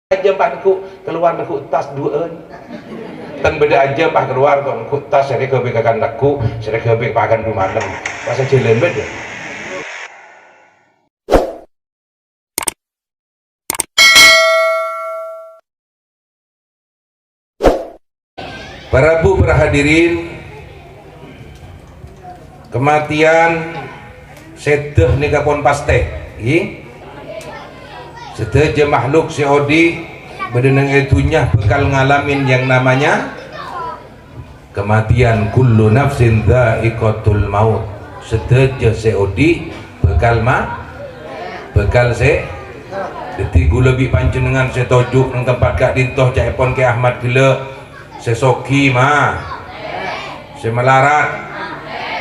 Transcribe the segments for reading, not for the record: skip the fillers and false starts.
aja pak aku keluar aku tas dua tan beda aja pak keluar kok aku tas saya kebekan aku saya kebekan rumah nem masa jalan beda. Para bu, para hadirin, kematian sedeh nika pun pasti sedeh makhluk seodi bedeneng itunya bakal ngalamin yang namanya kematian. Kullu nafsin dha'iqatul maut. Sedeh seodi bakal detik gula lebih panjenengan setojuk nang tempat gak dintoh cak epon ke Ahmad gila sesoki mah semelarat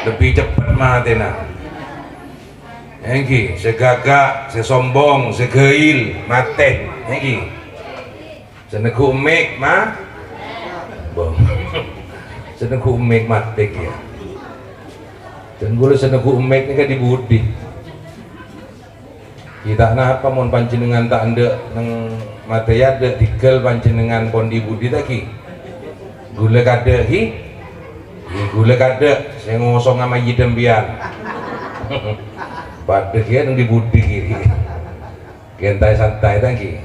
lebih cepat mah tena engki segagak sesombong segeil mate engki senego mek mah bong senego mek mate ya dan gula senego mek ni kan dibudi kita apa mon panjenengan tak anda nang mate ya de tikel panjenengan pon dibudi taki gula kada gula kada saya ngosong sama yidem biar pada kia nang dibudi kiri kentai santai tangki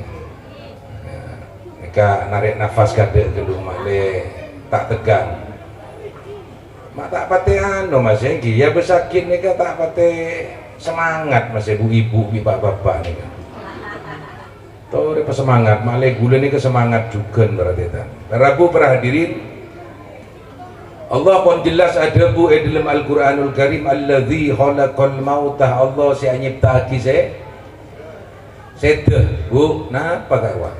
mereka narik nafas kada kedua male tak tegang mak tak pate anu mas engki ya besakit mereka tak pate semangat mas ibu-ibu bapak-bapak nih kan tuh ada semangat male gula nih kesemangat juga berarti kan. Rabu para hadirin, Allah pun jelas ada bu dalam Al-Quranul Karim alladzi khalaqal mautah. Allah si nyiptaki sedeh bu napa garwa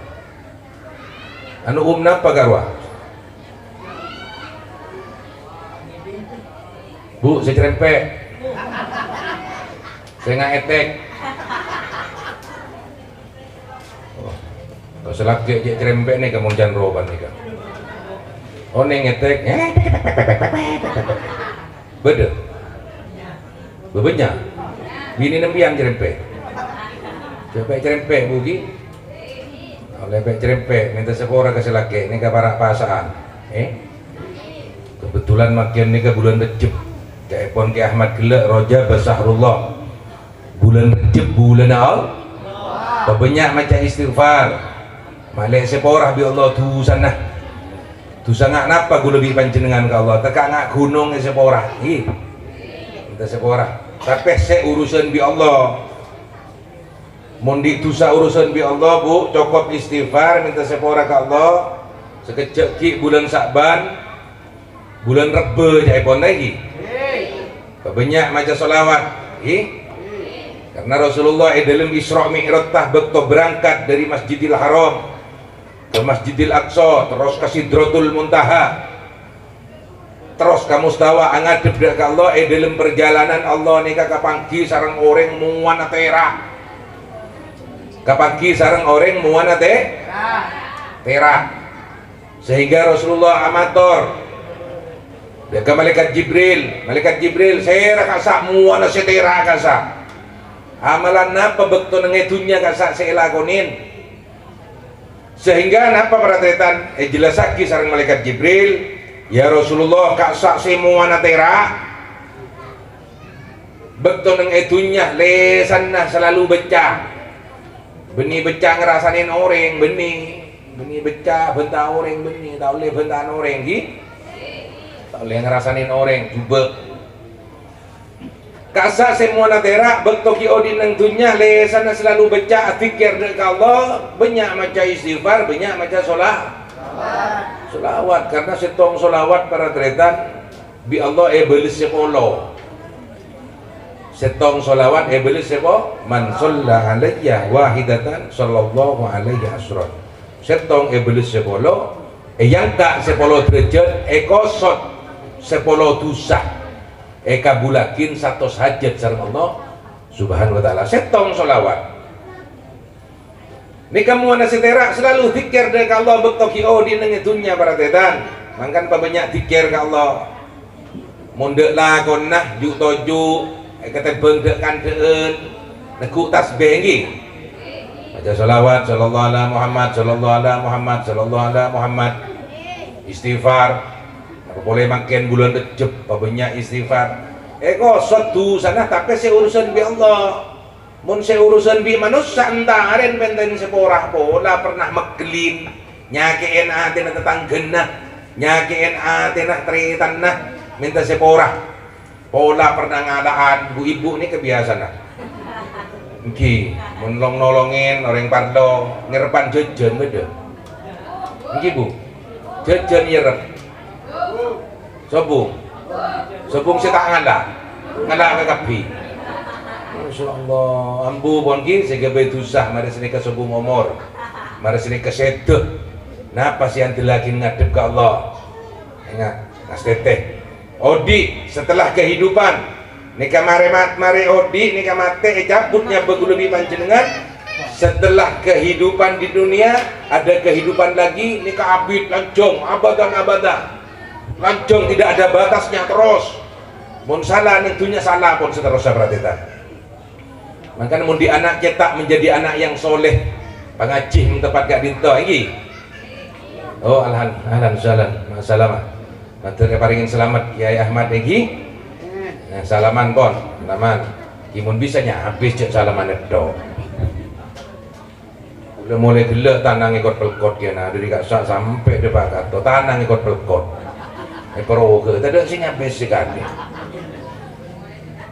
anu napa garwa bu saya cerempek saya ngaetek kalau selak dia cerempek nih kamu jangan roban nih kan oh neng ngetek beda bebenya bini nembian cerempek cerempek bugi oleh cerempek minta sekolah ke selake ini ke para pasaan kebetulan makin nih ke bulan Rejab kayak pon ke Ahmad Gelak Roja Basahrullah bulan Rejab bulan Allah banyak macam istighfar malek seporah bi Allah tu sana tu sangat napa gue lebih panjenengan ke Allah teka ngak gunung seporah kita seporah tapi se urusan bi Allah mondi tusa urusan bi Allah bu cokot istighfar minta seporah ke Allah sekejap ki bulan Sa'ban bulan Rebe jai pon lagi banyak macam solawat karena Rasulullah dalam Isra Mi'raj tah bekto berangkat dari Masjidil Haram ke Masjidil Aqsa terus ke Sidratul Muntaha terus ke Mustawa angadep ke Allah dalam perjalanan Allah nika kapangki sareng orang muana tera kapangki sareng orang muana tera sehingga Rasulullah amator ke malaikat Jibril saya rakasa muana setera kasa amalan napa bekto nengetunya kasa saya lakonin sehingga napa perhatian jelas lagi sareng malaikat Jibril ya Rasulullah kasa semua natera bekto nengetunya lesanna selalu becah benih becah ngerasain orang benih becah bentah orang benih tak boleh bentahan orang tak boleh ngerasain orang coba kasa semua natera bekto ki odin nang dunya lesana selalu baca zikir deuk Allah banyak macam istighfar banyak macam solawat karena setong solawat para tretan bi Allah belis sepolo setong solawat belis sepo man shalla alayya wahidatan sallallahu alaihi asron setong belis sepolo yang tak sepolo derajat kosot sepolo dosa kabulakin satu hajat sareng Allah subhanahu wa ta'ala setong solawat ini kamu anak setera selalu zikir dengan Allah bekto ki di nengetunya para tetan mangkan banyak zikir ke Allah mondek lah konah juk toju kata bengdek kan deun neku tasbih nggih Baca salawat sallallahu ala Muhammad sallallahu ala Muhammad sallallahu ala Muhammad. Istighfar. Apa boleh makin bulan Rejab apa banyak istighfar. Kosot tu sana tapi saya urusan bi Allah. Mun saya urusan bi manusia antaren benten seporah pola pernah megelin nyakein atina tetanggenah nyakein atina teritanah minta seporah pola pernah ngadaan bu ibu ini kebiasaan lah. Nggih, mun nolongin orang parlo ngerepan jajan beda. Nggih Bu. Jajan nyerep. Sobung. Sobung setak ngalah ke kapi. Masyaallah, ambu pon ki segebe dusah mari sini ke sobung umur. Mari sini ke seduh. Napa sih yang lagi ngadep ke Allah? Ingat, Mas Teteh. Odi setelah kehidupan nikah mare odi nikah mate cabutnya begulubi panjenengan setelah kehidupan di dunia ada kehidupan lagi nikah abid lancong abadan lancong tidak ada batasnya terus mun salah nentunya salah pun seterusnya perhatikan makanya mun di anak cetak menjadi anak yang soleh pangajih tempat gak dinto ini oh alhamdulillah masalah matur keparingin selamat Kiai Ahmad iki. Nah, salaman pon, salaman. Kimun bisanya habis cek salaman itu. Udah mulai gelek tanang ikut pelkot kena dari kak sampai depan kato tanang ikut pelkot. Peroke, tadi sih habis sekali.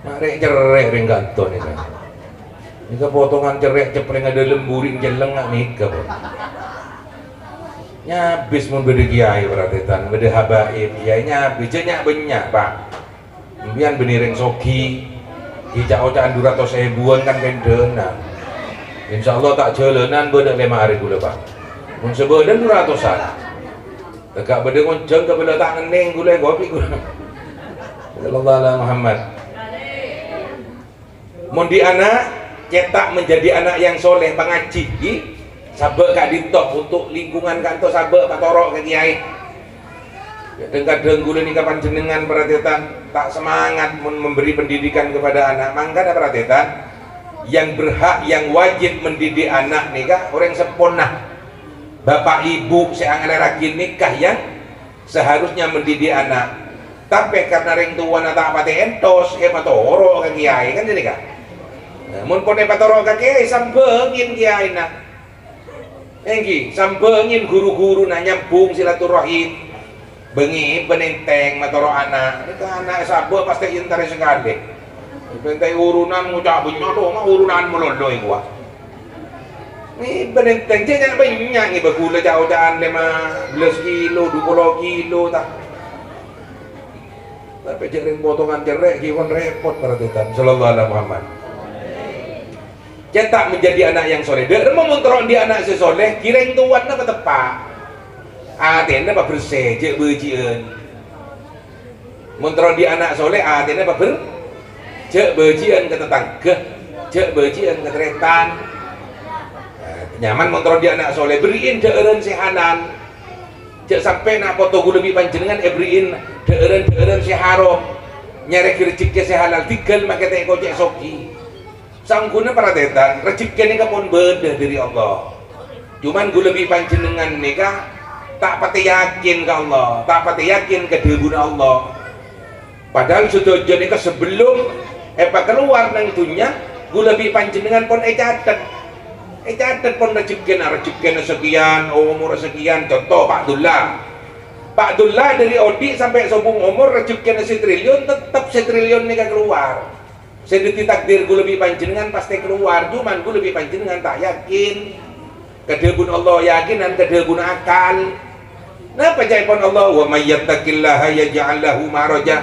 Mari cerek ringganto nih kan. Nika potongan cerek cepreng ada lemburing jeleng nika pun. Nyabis mun beda kiai berarti tan, beda habaib, kiai nyabis cenyak banyak pak. Kemudian beniring sogi hijau-hijauan 200.000 kan pendenan insya Allah tak jalanan bedak 5 hari gula pak mun sebedan 200-an tegak bedeng ngonceng ke bela tak ngening gula kopi gula sallallahu alaihi Muhammad mun di anak cetak menjadi anak yang soleh pengaji sabek kak dintok untuk lingkungan kantor sabek patorok ke kiai kadang-kadang gula nikah panjenengan perhatian tak semangat memberi pendidikan kepada anak mangga ada perhatian yang berhak yang wajib mendidik anak nikah orang seponah bapak ibu seangan lagi nikah yang seharusnya mendidik anak tapi karena ring tua tak pati entos patoro ke kiai kan jadi kan mun pone patoro ke kiai sambengin kiai nak enggi sambengin guru-guru nak nyambung silaturahim bengi penenteng matoro anak itu anak sabar pasti intari sekali penenteng urunan ngucap banyak doang urunan melodoi gua ini penenteng jangan banyak nih bagula jauh-jauhan 15 kilo 20 kilo tak tapi jaring potongan cerek kiwan repot perhatian sallallahu alaihi Muhammad cetak menjadi anak yang soleh dia mau mentorong di anak sesoleh kirain tuan apa tepat atennya apa bersih cek bejian mentorong di anak soleh atennya apa cek bejian ke tetangga cek bejian ke teretan nyaman mentorong di anak soleh beriin deureun si halal cek sampai nak foto gue lebih panjenengan beriin deureun si haram nyari rezeki si halal tinggal make teh kocek soki sangkuna para tetan rezeki ini kapun beda dari Allah cuman gue lebih panjenengan nikah tak pati yakin ke Allah, tak pati yakin ke debun Allah. Padahal sudah jadi ke sebelum keluar nang dunia, gue lebih panjenengan pun catet pun rezeki sekian, umur sekian. Contoh Pak Dullah dari Odi sampai sobung umur rezeki triliun tetap triliun nih keluar. Sedikit takdir gue lebih panjenengan pasti keluar, cuman gue lebih panjenengan tak yakin ke debun Allah yakin dan ke debun akal. Napa jaipun Allah wa may yattaqillaha yaj'al lahu maraja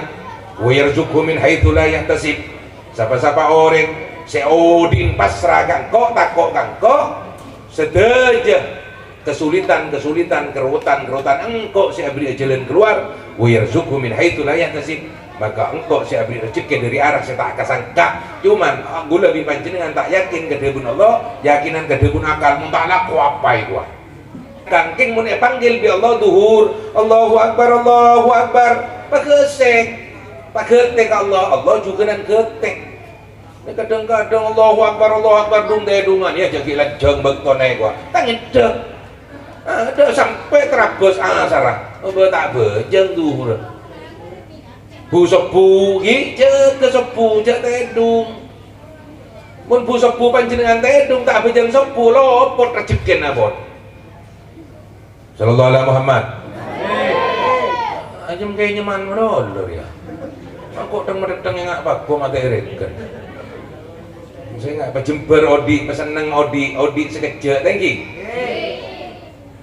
wa yarzuqhu min haitsu la yahtasib. Siapa-siapa orang seodin pasrah kangko takok kangko sedeja kesulitan kerutan engkau si abri jalan keluar wa yarzuqhu min haitsu la yahtasib maka engkau si abri rezeki dari arah saya tak kasangka cuman aku lebih panjenengan tak yakin ke debun Allah yakinan ke debun akal muntah laku apa itu kangking mun panggil bi Allah duhur Allahu akbar pagesek pagetek Allah juga nan getek kadang-kadang Allahu Akbar dung tedungan ya jadi lajeng bektone gua tangin dek ada sampai terabos asarah tak bejeng duhur bu sepu gitu sepu jak tedung mun bu sepu panjenengan tedung tak bejeng sepu lopot rejekin abot sallallahu alaihi Muhammad ajem kayaknya man melolor ya aku deng-deng yang apa gua mati iritkan saya nggak apa jember odi peseneng odi sekejap thank you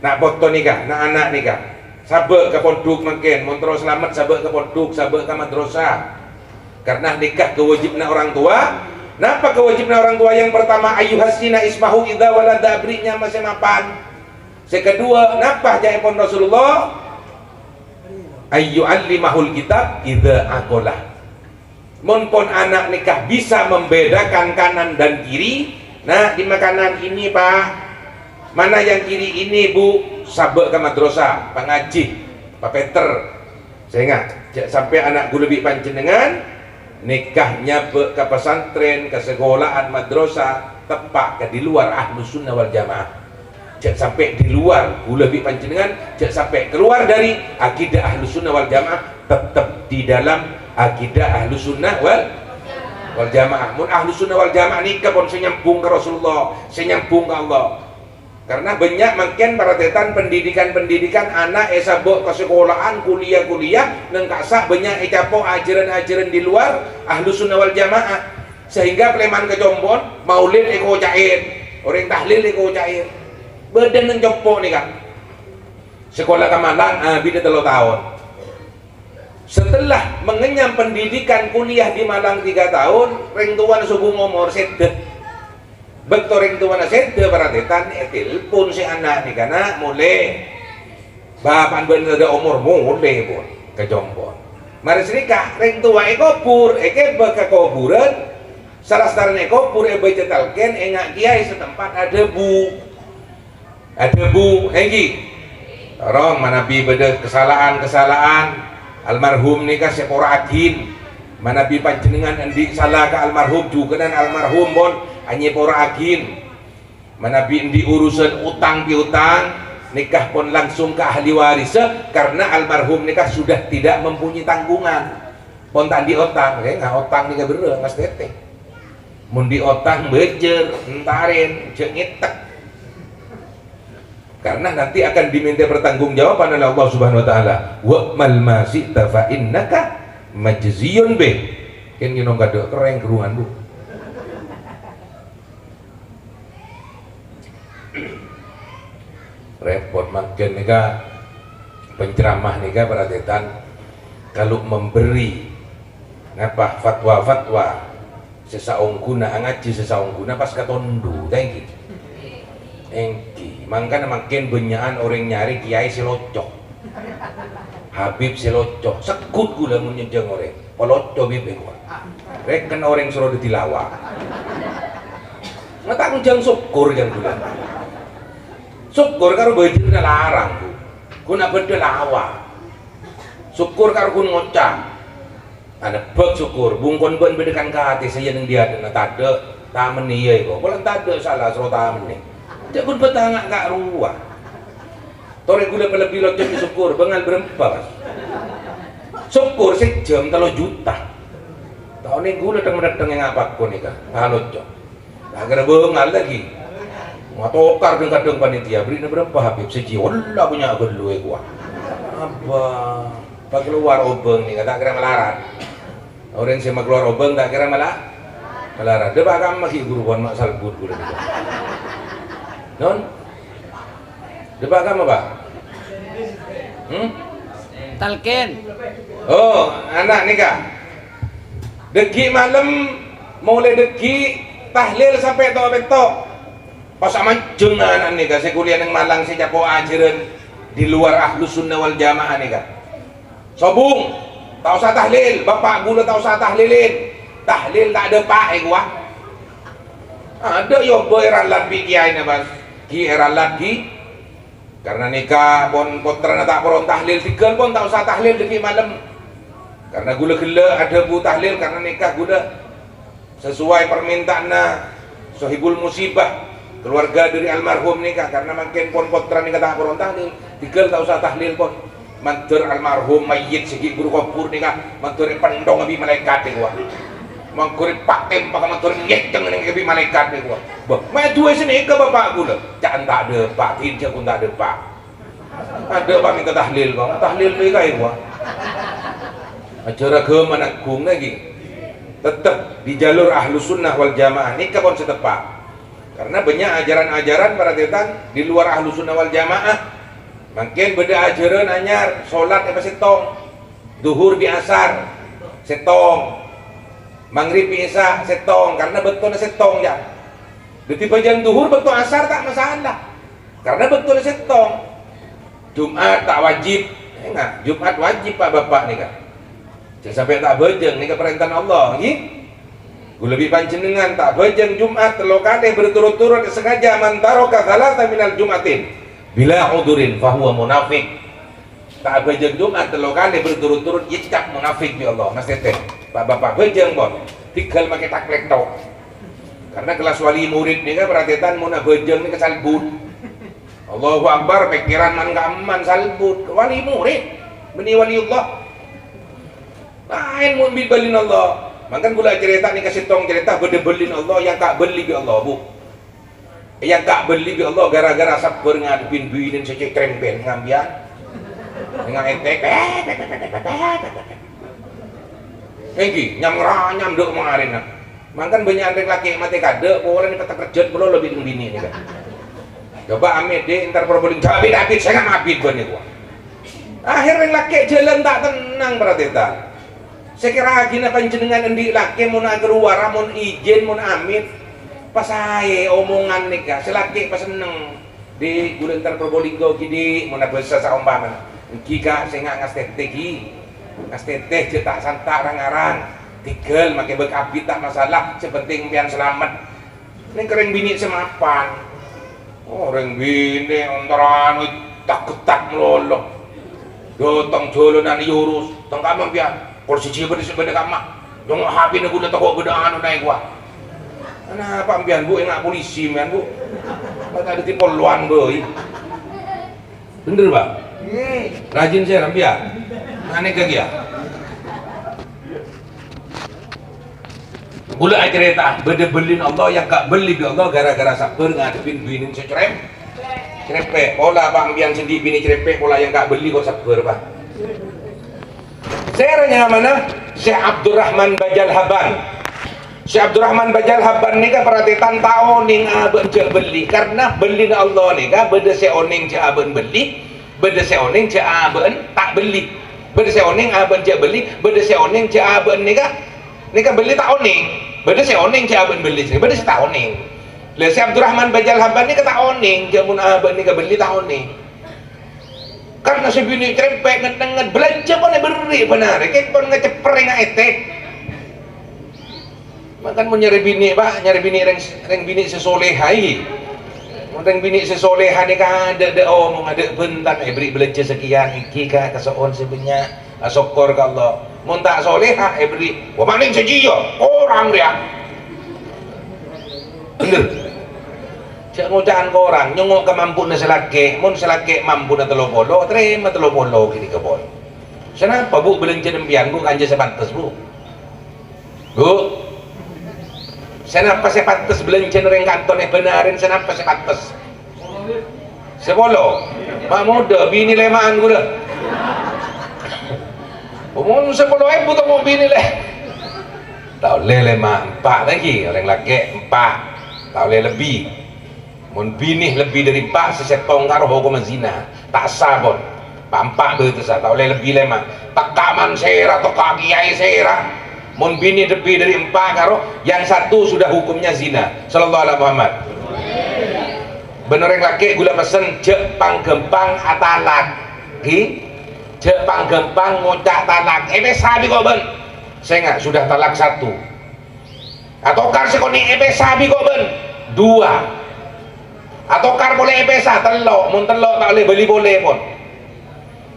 nak foto nikah nak anak nikah sabek ke pondok makin montro selamat sabek ke pondok sabek ke madrasah karena nikah kewajiban orang tua. Napa kewajiban orang tua? Yang pertama ayyuhasina ismahu idza walada abrinya masih mapan. Sekedua napa jaipun Rasulullah ayyuallimahul kitab idza aqalah. Monpon anak nikah bisa membedakan kanan dan kiri. Nah di makanan ini pak, mana yang kiri ini bu, sabek ke madrasah, pak ngaji, pak Peter. Saya ingat, sampai anak gue lebih panjenengan nikahnya ke pesantren, ke sekolahan madrasah, tepak ke di luar ahlus sunnah wal jamaah. Jangan sampai di luar gue lebih panjenengan, jangan sampai keluar dari akidah ahlus sunnah wal jamaah, tetap di dalam akidah ahlus sunnah wal jamaah. Mun ahlus sunnah wal jamaah nikah pun senyambung ke Rasulullah, senyambung ke Allah. Karena banyak makin paratetan pendidikan anak esabok ke sekolahan kuliah neng kasak banyak ecapo ajaran-ajaran di luar ahlus sunnah wal jamaah sehingga pleman kejombon maulid eko cair orang tahlil eko cair badan neng jompo nih kan sekolah kamalan bida 3 tahun. Setelah mengenyam pendidikan kuliah di Malang 3 tahun, ring tuan subuh ngomor sedeh. Betul ring tuan sedeh paratetan telepon si anak nih karena mulai bapak bener ada umur mulai pun kejompon. Mari serika ring tua ekopur, eke baka kuburan. Salah satu ekopur ebe cetalken engak kiai setempat ada bu, henggi. Tolong manabi beda kesalahan. Almarhum nikah sepora agin manabi panjenengan endi salah ke almarhum juga dan almarhum bon hanya pora agin manabi endi urusan utang piutang nikah pun langsung ke ahli waris karena almarhum nikah sudah tidak mempunyai tanggungan pun tadi otang nggak otang nikah bener nggak tete mun di otang bejer entarin cengitek karena nanti akan diminta pertanggungjawaban oleh Allah Subhanahu wa taala. Wa mal masita fa innaka majziyun bih. Ken nginong kado kereng keruhan Bu. Repot makin nika penceramah nika paratetan kalau memberi ngapa fatwa sesaungguna ngaji sesaungguna pas katondu thank you. Engki, makanya makin benyaan orang nyari kiai selocok, Habib selocok, sekut gula menyenjang orang, pelocok bibir gua, reken orang suruh ditilawak, nggak tak jang syukur jang gula, syukur karo bajirnya larang bu, guna beda lawa, syukur karo gun ngocak, ada bek syukur, bungkon ben bedekan ke hati saya yang dia ada tade, tamen iya kok, kalau tade salah suruh tamen nih. Dia pun petangak kak ruah. Tore gula lebih locok di syukur, bengal berempat. Syukur sejam 3 juta. Tahun ini gula datang yang apa kau nih kan? Locok. Agar bengal lagi. Matokar dengan kadang panitia beri berapa Habib seji. Allah punya gelu gua. Apa? Pak keluar obeng nih kata kira melarat. Orang sih keluar obeng tak kira melarat. Dia bakal masih guruan mak salbut gula. Non, depak kamu Pak? Talken. Oh, anak nikah. Degi malam mulai degi tahlil sampai tok. Pas mancung anak nikah. Saya kuliah yang Malang saya capo ajaran di luar ahlus sunnah wal jamaah nikah. Sobung, tak usah tahlil. Bapak gula tak usah tahlilin. Tahlil tak ada pak gua. Ada yo boy ralat bikiai na bas. Ki era lagi karena nikah pon potrana tak poron tahlil tiga pun tak usah tahlil demi malam karena gula gila ada bu tahlil karena nikah gula sesuai permintaan Sohibul Musibah keluarga dari almarhum nikah, karena makin pon potran nikah tak beron tahlil, tinggal tak usah tahlil pun mantur almarhum mayit segi guru kubur nikah mantur pendong abi malaikat ni gua mantur pakem pakai mantur ngeceng dengan abi malaikat ni gua bah mai dua sini ke bapak gula jangan tak ada pak tidak pun tak ada pak ada pak minta tahlil bang tahlil nikah gua acara ke Manakung lagi tetap di jalur ahlu sunnah wal jamaah nikah pun setepak. Karena banyak ajaran-ajaran para tetan di luar ahlu sunnah wal jamaah. Makin beda ajaran anyar, sholat apa setong, duhur di asar, setong, maghrib isya setong, karena betul setong ya. Di jam duhur betul asar tak masalah, karena betul setong. Jumat tak wajib, enggak, Jumat wajib pak bapak nih kan. Jangan sampai tak bejeng nih perintah Allah, gitu. Gue lebih panjenengan tak bajang Jumat telo kali berturut-turut sengaja mantaroka salasa minal Jumatin bila udurin fahuwa munafik. Tak bajang Jumat telo kali berturut-turut icap munafik ya Allah. Mas teteh bapak bajang bon tinggal pakai taklek tau. Karena kelas wali murid ni kan perhatian mau nak bajang ni kesalbut. Allahu Akbar pikiran man gaman salbut wali murid beni waliullah lain mau bilin Allah. Makan gula cerita ni kasih tong cerita beli Allah yang kak beli bi Allah bu, yang kak beli bi Allah gara-gara sabar ngadepin binin secek krempen ngambian dengan entek, engki nyam dok mengarin nak, makan banyak andek laki mati kade, boleh ni petak kerjat belum lebih bini ni kan, coba amit deh ntar perboling cabit saya nggak mabit banyak gua, akhirnya laki jalan tak tenang berarti. Sekira gina panjenengan endi laki mun keluar mun izin mun amit pas saya omongan nikah selaki pas seneng di gulentar Probolinggo gini mun basa saumpama engki kak saya nggak ngas teteh cetak santak rangaran tigel make bekabit tak masalah sepenting pian selamat ini kering bini semapan orang bini ontaran tak ketak melolok dotong jolonan yurus tong kamang pian polisi ciba di sebelah kamar, dong habis nak guna takut bedaan naik gua. Kenapa ambian bu enggak polisi men bu? Mata ada tipe luan boy. Bener bang? Rajin saya ambian. Aneh kaki ya. Gula cerita beda belin Allah yang kak beli bi Allah gara-gara sabar ngadepin binin secerem. Cerepek, pola bang ambian sendi bini cerepek pola yang kak beli kok sabar bang. Seranya mana? Syekh Abdurrahman Bajal Haban. Syekh Abdurrahman Bajal Haban ni kan perhatian tahun ning aben cek beli karena beli Allah ni kan beda seoning cek aben beli, beda seoning cek aben tak beli, beda seoning aben cek beli, beda seoning cek aben ni kan beli tak oning, beda seoning cek aben beli, beda tak oning. Lah Syekh Abdurrahman Bajal Haban ni kan tak oning, cek mun aben ni kan beli tak oning. Karena sebini cerempek ngetengah belanja pun beri benar, kayak pun ngecepreng etek. Makan mau nyari bini pak, nyari bini reng bini sesolehai, reng bini sesolehai ni kan ada omong ada bentar, beri belanja sekian, iki kan kesoon sebenarnya, syukur ke Allah. Mau tak soleha, beri, wah maning sejiyo, orang dia, bener. Cak ngucapan ke orang, nyongok kemampuan selaki, mun selaki mampu na telopolo, terima telopolo kini kebon. Kenapa bu belanja dempian bu kanja sepantas bu? Bu, kenapa sepantas belanja nering kanton benarin kenapa sepantas? Sepolo, mak muda bini lemaan gue dah. Umum sepolo ibu tak mau bini leh. Tak boleh lemah empat lagi orang laki empat, tak boleh lebih. Mun binih lebih dari pak sesetong karo hukum zina tak sah pun pampak begitu sah tak boleh lebih lemah tak kaman sera atau kagiai sera mun binih lebih dari empat karo yang satu sudah hukumnya zina sallallahu alaihi Muhammad bener yang laki gula pesen jek panggempang atalak jek panggempang ngocak talak sabi kok ben saya nggak sudah talak satu atau kar sekoni sabi kok ben dua atau kar boleh pesa telok mun telok tak boleh beli boleh pun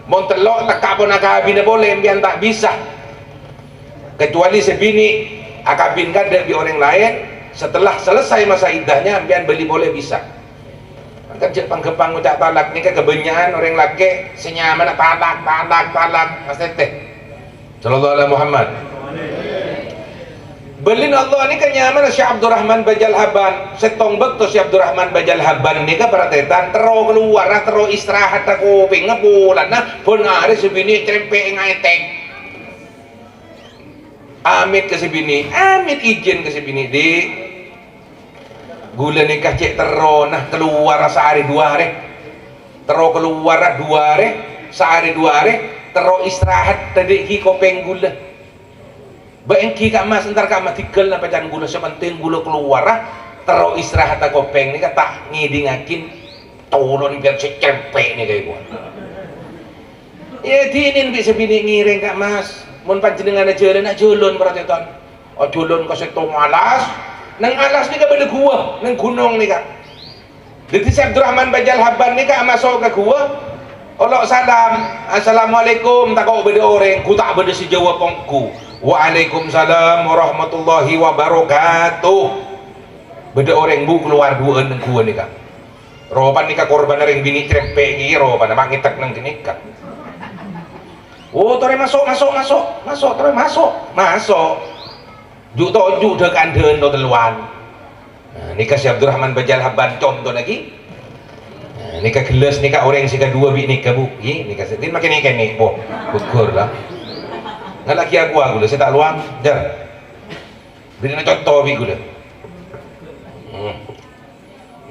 mun telok tak pun nak habis boleh biar tak bisa kecuali sebini akabin kada bi orang lain, setelah selesai masa iddahnya ambian beli boleh bisa. Maka Jepang kepang ucap talak ni kan kebanyakan orang laki senyaman talak mas teteh sallallahu alaihi Muhammad. Belin Allah ni kan nyaman Syekh Abdurrahman Bajal Haban setong bekto Syekh Abdurrahman Bajal Haban ni kan paratetan tero keluar tero istirahat aku kuping ngebulan nah pun ada sebini cerempek ngaetek amit ke sebini amit izin ke sebini di gula nikah cek tero nah keluar sehari dua hari tero keluar dua hari sehari dua hari tero istirahat tadi ki kopeng gula baengki kak mas ntar kak mas tikel na pacan gula sepenting gula keluar tero istirahat kopeng ni kata ngidingakin tolong biar cempek ni kayak gua ya dinin bisa bini ngiring kak mas mun panjenengan jalan nak jalan berarti ton oh jalan kau seto malas nang alas ni kak beda gua nang gunung ni kak jadi Syekh Abdurrahman Bajal Haban ni kak masuk ke gua Allah salam assalamualaikum tak kau beda orang ku tak beda si jawab pongku Waalaikumsalam warahmatullahi wabarakatuh. Beda orang bu keluar dua neng gua nih kak. Roban nikah korban ring bini trepek ni roban nak ngitak nang nikah. Oh tore masuk. Tore masuk. Juk tojuk dekan den do teluan. Nikah Syekh Abdurrahman Bajal Haban contoh lagi. Nikah gelas nikah orang sih kedua bi nikah bu. Nikah sedin makin nikah nih. Oh bukur lah. Nggak lagi aku lah, saya tak luang, jar. Beri contoh aku lah.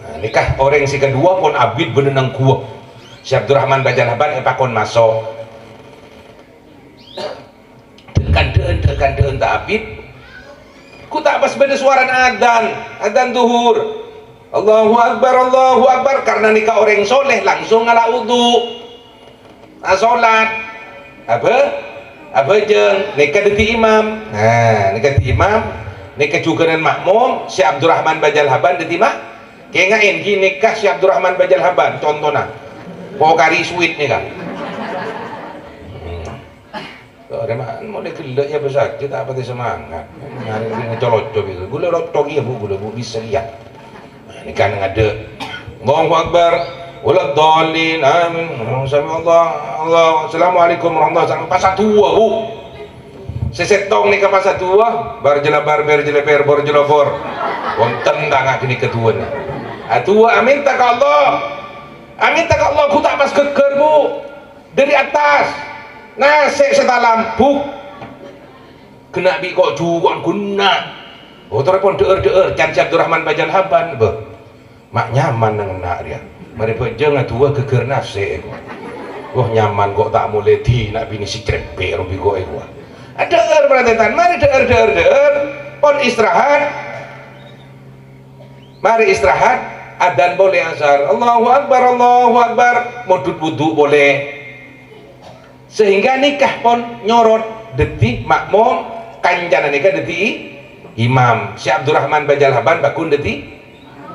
Nah, nikah orang si kedua pun abid benenang kuah. Syekh Abdurrahman Bajal Haban pakon masuk. Tekan tak abid. Ku tak pas benda suara adzan duhur. Allahu Akbar karena nikah orang soleh langsung ngalah wudu. Salat. Apa jeng nikah deti imam nikah juga dengan makmum Syekh Abdurrahman Bajal Haban deti mak kayak ngain nikah Syekh Abdurrahman Bajal Haban contohnya pokari sweet nih kan mau gelak ya besar kita apa semangat nyari ngecolocok itu gula locok iya bu bisa lihat nikah ada Allahu Akbar wala dhalin amin Allah assalamualaikum warahmatullahi wabarakatuh pasal tua bu sesetong nikah pasal tua bar jelabar bor jelabor wonten tak kini kedua tua amin tak Allah ku tak pas keker bu dari atas nasik setalam bu kena bi kok juga guna oh telepon deer can Syekh Abdurrahman Bajal Haban mak nyaman nang nak dia mari jangan tua keker nasi wah nyaman kok tak mulai di nak bini si trempe robi kok ada perhatian mari der pon istirahat mari istirahat adzan boleh azhar Allahu Akbar modut wudu boleh sehingga nikah pon nyorot deti makmum kanjana nikah deti imam Syekh Abdurrahman Bajal Haban bakun deti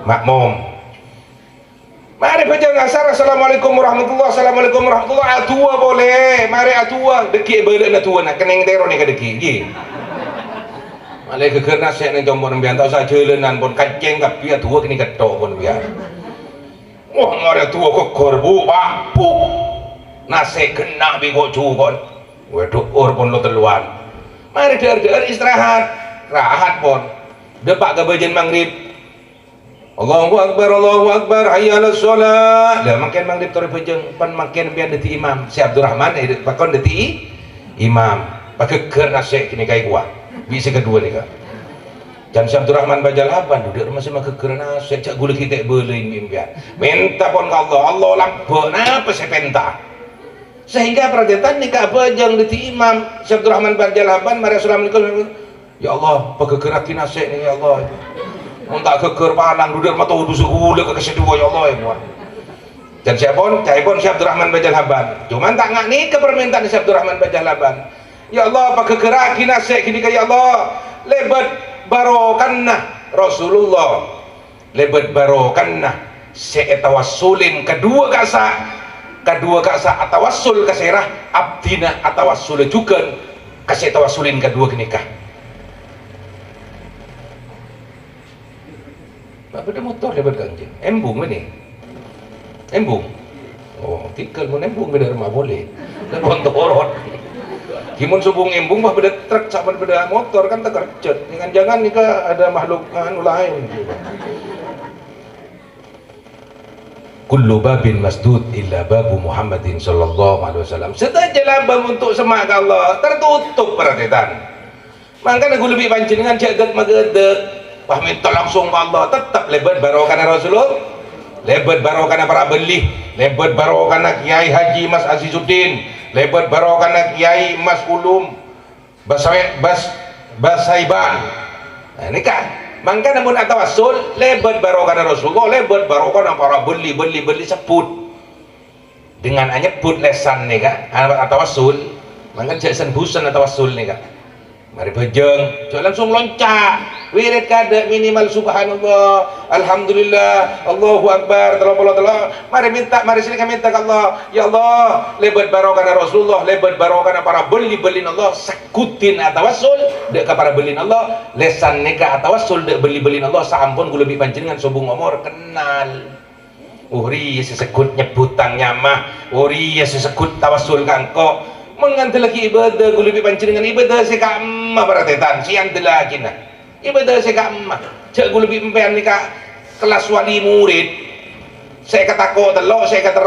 makmum. Mari baca ngasar assalamualaikum warahmatullahi atua boleh mari atua deki balik atua nak keneng tero ni kadeki gi malai kekerna saya nang jombor biar tahu saya jelenan pun kaceng tapi atua kini ketok pun biar wah mari atua kokor bu pak bu nasi kena bego cukon waduh or pun lo teluan mari der istirahat rahat pun depak ke bajen maghrib Allahu Akbar hayya 'alas shalah dah makin maghrib tore pejeng pan makin biar deti imam Syekh Abdurrahman pakon deti imam pakai kerna Syekh kini kai gua bisa kedua ni kan dan Syekh Abdurrahman Bajal Haban duduk masih make kerna Syekh cak gula kita beuleung mimpian minta pon ka Allah lampu napa saya penta sehingga perjalanan nikah pejeng deti imam Syekh Abdurrahman Bajal Haban mari assalamualaikum ya Allah pakai kerakin Syekh ni ya Allah tak keker palang duduk mata wudu segula ke kesedua ya Allah ya buat dan Syekh Syekh Abdurrahman Bajal Haban cuman tak ngak ni ke permintaan Syekh Abdurrahman Bajal Haban ya Allah pakai keraki nasik kini ya Allah lebat barokanna Rasulullah lebat barokanna se'etawassulin kedua kasa atawassul kaserah abdina atawassul juga kasih tawassulin kedua kenikah Mak beda motor lebat kanjeng. Embung ni. Embung. Oh, tikal mun embung beda rumah boleh. Lebat torot. Kimun subung embung mah beda truk sama beda motor kan terkerjet. Jangan nikah ada makhluk anu lain. Kullu babin masdud illa babu Muhammadin sallallahu alaihi wasallam. Setiap jalan untuk semak Allah tertutup perhatian. Makanya aku lebih panjenengan jagat magedek. Wah minta langsung ke Allah tetap lebat barokah Rasulullah. Lebat barokah para beli, lebat barokah Kiai Haji Mas Azizuddin, lebat barokah Kiai Mas Ulum Bas Saiban. Nah, ini kan mangka namun atawassul lebat barokah Rasulullah, lebat barokah para beli sebut dengan nyebut lesan nih kan atawassul. Mangka jasan busan atawassul nih kan. Mari bejeng, langsung loncat. Wirid kada minimal subhanallah, alhamdulillah, Allahu akbar, telah. Mari sini kami minta ke Allah, ya Allah, lebat barokah Rasulullah, lebat barokah para beli-belin Allah, sakutin atawassul dek ka para belin Allah, lesan nikah atawassul dek beli-belin Allah, sampun gula lebih panjenengan sobung umur kenal. Uri sesekut nyebutang nyamah, uri sesekut tawassul kangko. Menganti lagi ibadah gula lebih panjenengan ibadah sekama paratetan siang delagi nah. Ibadah saya kamah cak gue lebih empean nih kak kelas wali murid saya kata telok saya kata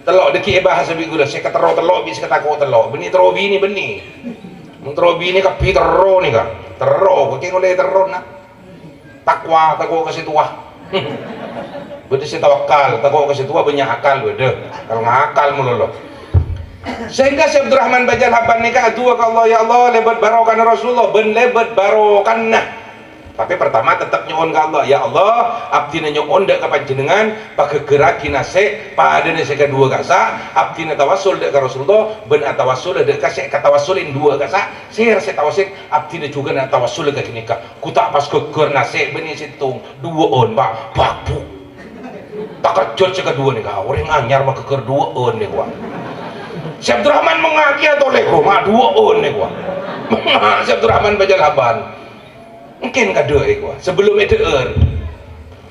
telok deki bahasa gue saya kata telok bisa kata telok benih terobi ini benih terobi ini kapi tero nih kak tero kau oleh tero nak takwa kasih tua beda saya tawakal takwa kasih tua banyak akal beda kalau ngakal mulu loh. Sehingga Syekh Abdurrahman Bajal Habban nikah dua ke Allah, ya Allah lebat barokah Rasulullah ben lebat barokah. Tapi pertama tetap nyuwun ke Allah, ya Allah abdi nyuwun dek ka panjenengan pagegeraki nase pada nase kedua kasa abdi tawassul dek ka Rasulullah ben atawassul dek ka sek katawassulin dua kasa sir se tawassul abdi juga na tawassul ka kinika ku tak pas geger nase ben situng dua on pak babu tak kerjot se kedua nih ka orang anyar mah geger dua on nih gua. Syekh Abdurrahman mengaki atau lego mah dua on nih gua. Syekh Abdurrahman Bajal Habban mungkin kadeu gua sebelum itu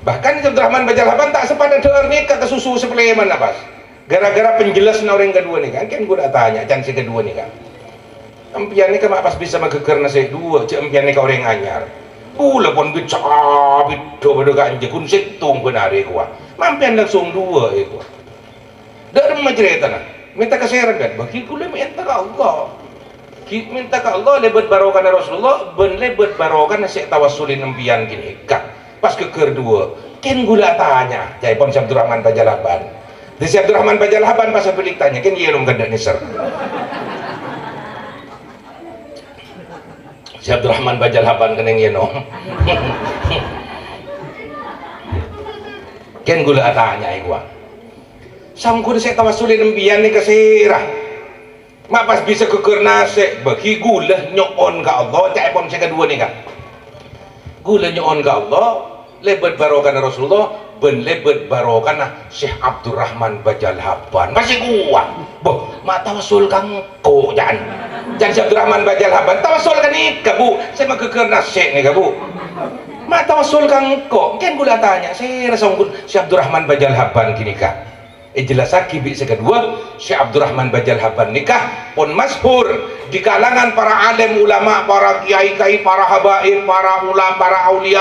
bahkan Syekh Abdurrahman Bajal Habban tak sepadan deur nih kata susu sepeleman apa gara-gara penjelas orang kedua nih kan gua udah tanya can si kedua nih kan empian nih pas bisa mageger nasi dua cek empian nih ka orang anyar pula pun gecap itu pada ganja kun situng benari gua mampian langsung dua gua dari mana cerita nah minta keseran kan bagi kula minta ke Allah minta ke Allah lebat barokah Rasulullah ben lebat barokah nasi tawassulin nembian gini kan pas keker dua ken gula tanya jai pon Syekh Abdurrahman Bajal Habban di Syekh Abdurrahman Bajal Habban pas pelik tanya ken iya nom ganda niser Syekh Abdurrahman Bajal Habban keneng iya nom ken gula tanya gua sangkut saya tawassulin nembian nih kesirah mak pas bisa keker nase bagi gula nyoon ke Allah cak pon saya kedua nih kan gula nyoon ke Allah lebat barokah Rasulullah ben lebat barokah Syekh Abdurrahman Bajal Habban masih gua boh mak tawassul kang ko jangan Syekh Abdurrahman Bajal Habban tawassul kan nih bu saya mau keker nase nih bu mak tawassul kang ko kan gula tanya saya rasa Syekh Abdurrahman Bajal Habban gini kak jelas lagi bisa kedua Syekh Abdurrahman Bajal Habban nikah pun masyhur di kalangan para alim ulama para kiai-kiai para habaib para ulama para aulia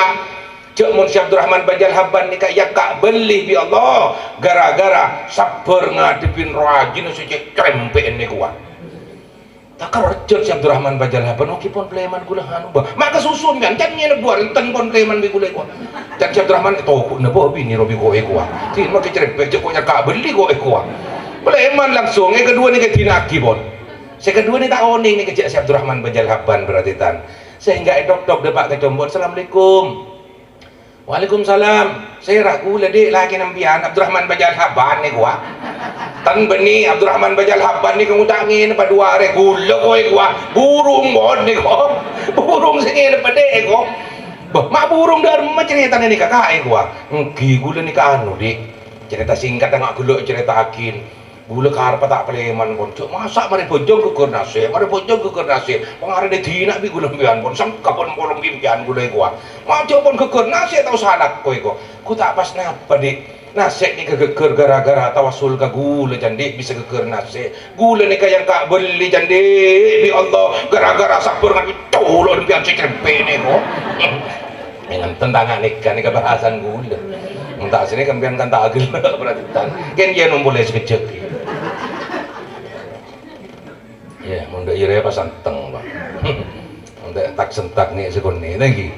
cek mun Syekh Abdurrahman Bajal Habban nikah ya kak beli bi Allah gara-gara sabar ngadepin rajin suci krempe ini kuat tak kerjot Syekh Abdurrahman Bajal Habban oke pun pleman gula anu bah maka susun kan can nyene buar enten pon pleman bi gula kuat dan Syekh Abdurrahman itu aku nebo bini robi ko kuat tin make cerep cek ko nyaka beli ko kuat pleman langsung kedua ni ketinaki pon saya kedua ni tak oning ni kecek Syekh Abdurrahman Bajal Habban berarti tan sehingga dok depak ke combot assalamualaikum waalaikumsalam saya ragu ledek lagi nampian Abdurrahman Bajal Habban ni gua tan beni Abdurrahman Bajal Habban ni kamu tangin pada dua hari gula koi gua burung bon ni kok burung sengit pada ego mak burung dari mana cerita ni kakak gua nggi gula ni anu dik cerita singkat tengok gula cerita akin Gula karpa tak peleman pun, cuk masak mari bojong gugur nasi, mari bojong gugur nasi. Pengarep dina bi gula mbian pun, sangka pun polong impian gula gua. Mau pun gugur nasi tau sanak kowe kok. Ku tak pas napa dik. Nasi ni kegeger gara-gara tawasul ke gula jandi bisa geger nasi. Gula ni kaya kak beli jandi bi Allah gara-gara sabar ngan tolong mbian cikrempe ni kok. Dengan tentangan ikan ni kebahasan gula. Entah sini kan biar kan tak agil berarti tan. Kan dia boleh sekejap. Ya, munda ire pas santeng, Pak. Munda tak sentak nih sekone lagi.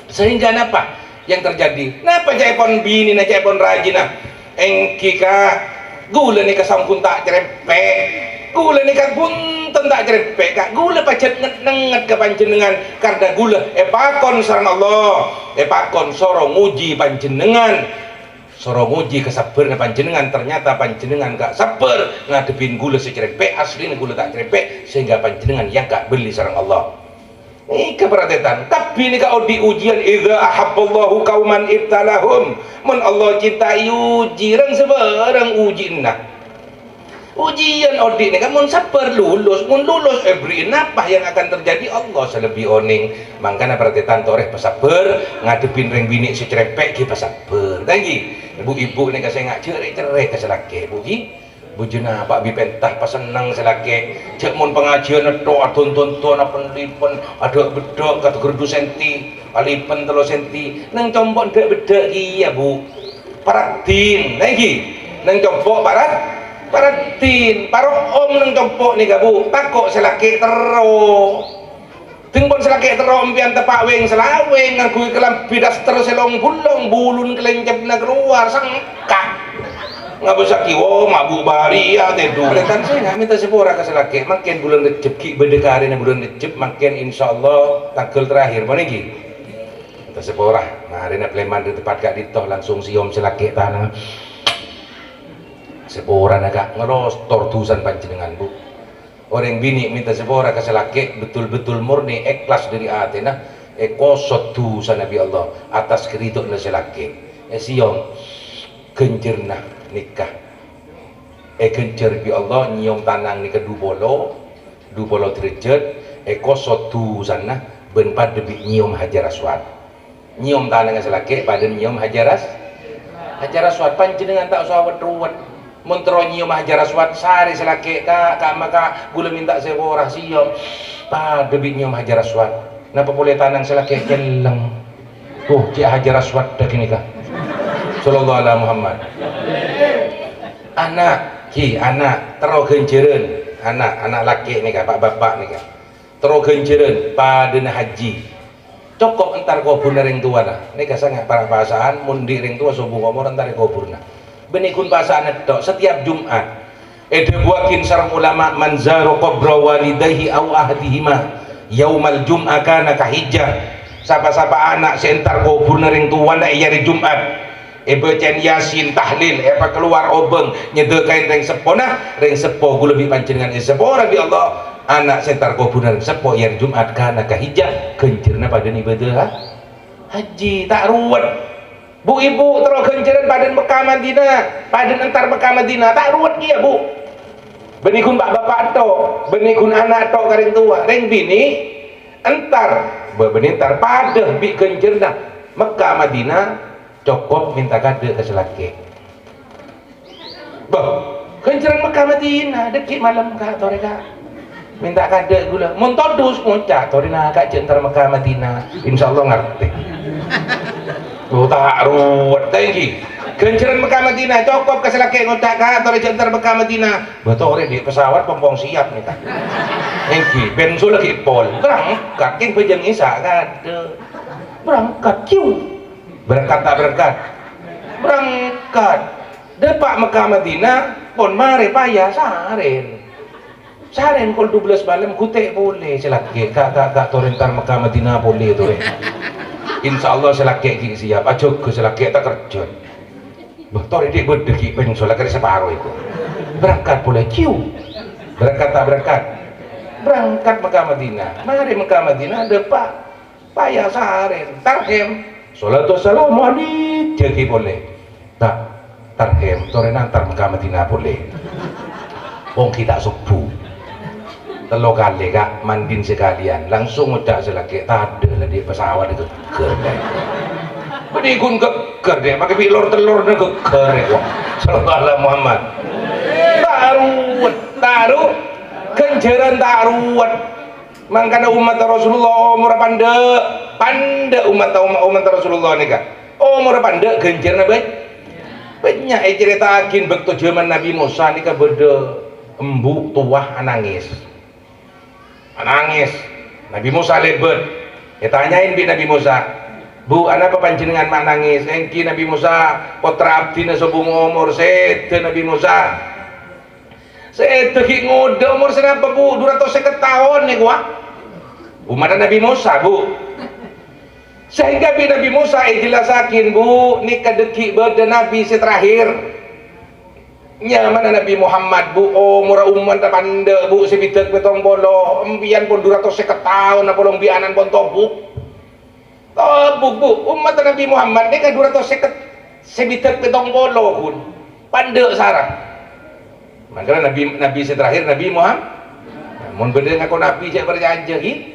Sehingga apa yang terjadi? Napa jaipon bini na jaipon rajina? Engki ka gula ni kasangkun tak cerempe. Gula ni ka punten tak cerempe. Ka gula pacet nget-nget ke panjenengan karena gula pakon sareng Allah. Pakon soro nguji panjenengan. Soro nguji kesabaran panjenengan, ternyata panjenengan gak sabar ngadepin gula secerempek, asli gula tak cerempek, sehingga panjenengan yang gak beli sareng Allah. Ini keperhatian. Tapi ini kau diujian idza ahabballahu qauman ibtalahum. Mun Allah cintai uji rang sebarang uji nah. Ujian odi ini kan mun sabar lulus, mun lulus beri apa yang akan terjadi Allah selebih oning. Mangkana perhatian toreh pesabar ngadepin ring bini secerempek ki pesabar. Tanggi. Ibu-ibu ni kasi ngak cerai-cerai ke selake bugi bujuna Pak Bi pentah pas senang selake cek mun pengajian itu adon-tonton apa lipen ada bedok kata gerdu senti alipen 3 senti nang combok ndak bedek iya Bu paratin lagi nang combok paratin paro om nang combok nih gak Bu takok selake tero Tingbon selake tero empian tepak weng selaweng ngagui kelam bidas terus selong bulong bulun kelencep na keluar sangkak nggak bisa kiwo mabuk bari ya tedu letan saya nggak minta sepura ke selake makin bulan Recep ki berdekarin bulan Recep makin insyaallah tanggal terakhir mana ki minta sepura nah hari ini pleman di tempat gak ditoh langsung siom selake tanah sepura naga ngerostor tusan panjenengan Bu. Orang bini minta sepora ke selake betul-betul murni ikhlas dari hati nah kosot tu Nabi Allah atas keridok na selake siom genjerna nikah genjer bi Allah nyium tanang ni kedubolo derajat kosot tu sana ben pada bi nyium hajar aswad nyium tanang selake pada nyium hajar aswad panjenengan tak usah ruwet mentro nyium hajar aswad sari selake kak maka gula minta sepora siom pada bi nyium hajar aswad napa boleh tanang selake keleng cik hajar aswad dah kini kah sallallahu alaihi Muhammad anak tero genjeren anak laki ni kah pak bapak ni kah tero genjeren pada haji cokok entar kubur ring tua dah ni kah sangat para bahasaan mundi ring tua subuh ngomor entar kubur nah benikun bahasaan itu setiap Jumat buakin sarang ulama manzaru qabra walidayhi aw ahdihima yaumal jum'ah kana kahijjah sapa-sapa anak sentar kubur ring tua na iya di Jumat bacaan yasin tahlil keluar obeng nyedekain ring sepo nah ring sepo gula lebih panjenengan sepo Rabbi Allah anak sentar kubur ring sepo iya di Jumat kana kahijjah genjerna pada ibadah haji tak ruwet Bu ibu terus genjeran badan Mekah Madinah badan entar Mekah Madinah tak ruwet dia Bu benikun bapak to benikun anak to karing tua ring bini entar bebentar pada bi genjerna Mekah Madinah cokop minta kade ke selake genjeran Mekah Madinah dekik malam kak toreka minta kade gula montodus muncak torina kak jentar Mekah Madinah insyaallah ngerti tak ruwet tinggi genjeran Mekah Madinah cokop ke selake ngotak kak tori jentar Mekah Madinah betul di pesawat pompong siap nih kak tinggi bensul lagi pol berangkat yang pejam isa kade berangkat kiu berangkat tak berangkat berangkat depak Mekah Madinah pon mare payah saren kol 12 malam kutek boleh selake kak torentar Mekah Madinah boleh tu insyaallah selake ki siap aja ke selake tak kerja betul ini berdeki pensul lagi separuh itu berangkat boleh kiu berangkat tak berangkat Mekah Madinah mari Mekah Madinah depak payah saren tarhem salatu wassalamu alaihi jadi boleh tak tarhem toren antar Mekah Madinah boleh wong kita subuh telo kali kak mandin sekalian langsung udah selagi tade lah di pesawat itu geger beri kun geger deh pakai pilor telur deh geger wah sallallahu Muhammad taruh kenjaran taruhan mangkana umat Rasulullah umur pande umat Rasulullah nih kak umur pande genjarna banyak ceritakin waktu zaman Nabi Musa nih kak beda embuk tuah nangis Nabi Musa lebet tanyain bi Nabi Musa bu anak apa panjenengan mak nangis engki Nabi Musa putra abdi nasabung umur sete Nabi Musa sete ngode umur senapa bu 250 tahun nih gua umat Nabi Musa bu sehingga bi Nabi Musa jelasakin bu nih kadeki beda Nabi si terakhir mana Nabi Muhammad bu umur umat pande bu sebitek betong bolo empian pun 250 tahun apa lombianan pun tobuk bu umat Nabi Muhammad ini kan 250 sebitek betong bolo pun pande sarang makanya Nabi terakhir Nabi Muhammad mun beda ngaku Nabi cek berjanji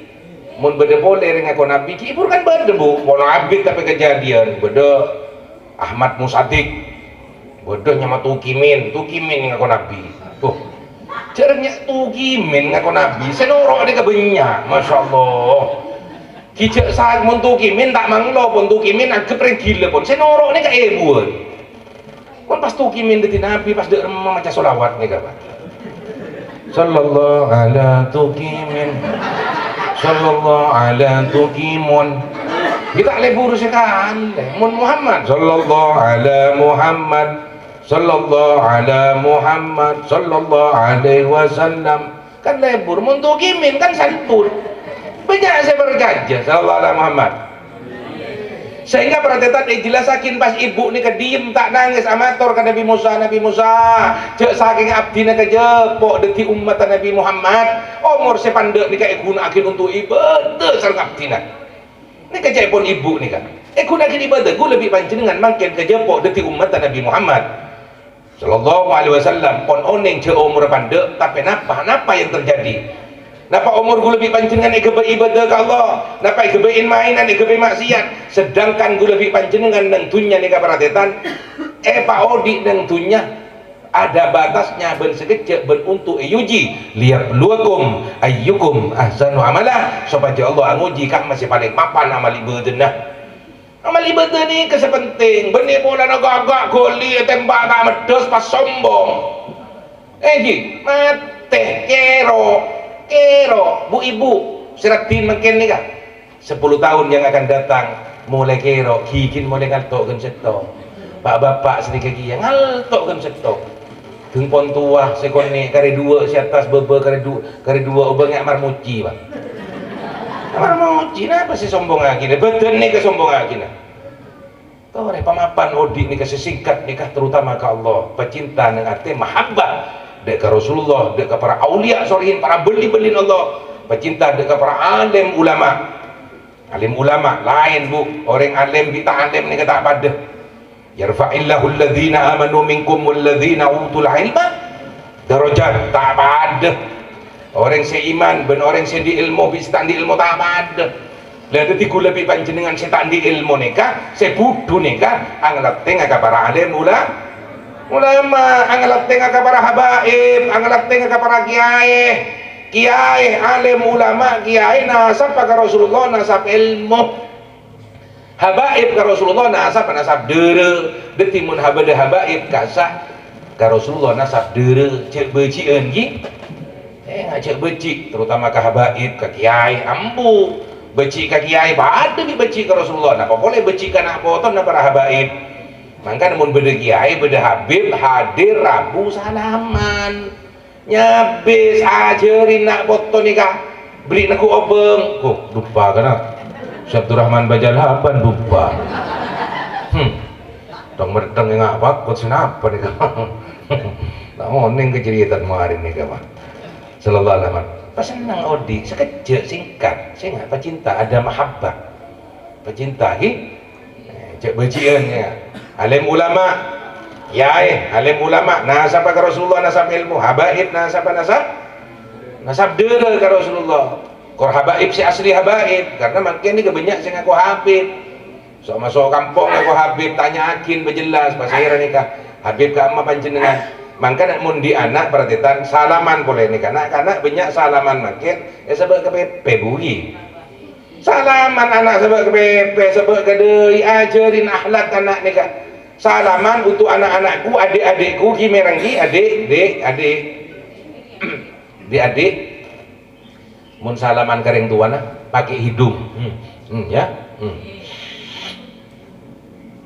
mun beda boleh ngaku Nabi kibur kan beda bu bola abid tapi kejadian beda Ahmad Musadik bodoh nyama tukimin ngaku Nabi tuh caranya tukimin ngaku Nabi senorok dia kebanyak Masya Allah kijak saat mun tukimin tak manglo pun tukimin agak gila pun senorok ini kayak ebuan pun pas tukimin dari Nabi pas dia remah macam solawat nih kapan sallallahu ala tukimin sallallahu ala tukimun kita lebur sekali mun Muhammad sallallahu ala Muhammad sallallahu ala Muhammad sallallahu alaihi wasallam kan lebur untuk kimin kan santun banyak saya bergajah sallallahu ala Muhammad sehingga perhatian dijelasakin pas ibu nih kediem tak nangis amator ke Nabi Musa cek saking abdina kejepok deti umat Nabi Muhammad umur sepandek nih kayak guna akin untuk ibadah sarang abdina ini kejepon ibu nih kan guna akin ibadah gue lebih panjenengan makin kejepok deti umat Nabi Muhammad Sallallahu alaihi wasallam pon oneng ce umur pandek tapi napa yang terjadi napa umur gue lebih panjenengan ikebe ibadah ke Allah napa ikebein mainan ikebe maksiat sedangkan gue lebih panjenengan nang dunya nih kaparatetan Pak Odi nang dunya ada batasnya ben sekecek ben untuk yuji liyabluwakum ayyukum ahsanu amala supaya Allah nguji kak masih paling mapan amal ibadah amal ibadah ni kesepenting benih bola agak goli tembak tak medos pas sombong mate kero bu ibu siratin makin ni kah 10 tahun yang akan datang mulai kero kikin mulai ngaltok kan setok pak bapak sedikit yang ngaltok kan setok tengpon tua sekon ni kare dua si atas bebe kare dua ubang amar muci pak amar muci apa sih sombong lagi betul ni kesombong lagi tuh pamapan odik nikah sesingkat nikah terutama ke Allah pecinta dengan arti mahabbah dek ke Rasulullah dek ke para aulia solihin para beli-belin Allah pecinta dek ke para alim ulama lain bu orang alim kita alim ni kata pada yarfa'illahu alladhina amanu minkum walladhina utul ilma darajat tak pada orang seiman ben orang di ilmu bisa di ilmu tak pada dan itu lebih panjenengan setan di ilmu nikah sebudu nikah anglat tengah ke para alim ulama anglat tengah ke para habaib anglat tengah ke para kiai alim ulama kiai nasab ke Rasulullah nasab ilmu habaib ke Rasulullah nasab dere detimun habaib kasah ke Rasulullah nasab dere cek becian ngajak beci terutama ke habaib ke kiai ambu beci ke kiai ada di beci ke Rasulullah apa boleh beci ke anak potong para habaib maka namun beda kiai beda habib hadir Rabu salaman nyabis ajarin nak potong nikah beri naku obeng lupa kan Syabdurrahman Bajalaban lupa dong merdeng yang apa kok senapa nih tak ngoning keceritaan kemarin nih kawan sallallahu alaihi wasallam pas senang Odi sekejap singkat saya nggak pecinta ada mahabbah pecinta cek bajiannya alim ulama kiai alim ulama nasab ka Rasulullah, nasab ilmu, habaib nasab dere ka Rasulullah. Kor habaib si asli habaib karena makin ni kebanyak sing aku habib. So masuk kampung aku habib tanya akin bejelas pas akhirnya nikah. Habib ka amma panjenengan. Mangka nak mundi anak perhatian salaman boleh nikah. Anak banyak salaman makin sebab ke pebugi. Salaman anak sebab ke PP, sebab ke deui ajarin akhlak anak nikah. Salaman untuk anak-anakku, adik-adikku, kimeranggi, adik. Adik. Mun salaman kering tuana pakai hidung. Ya.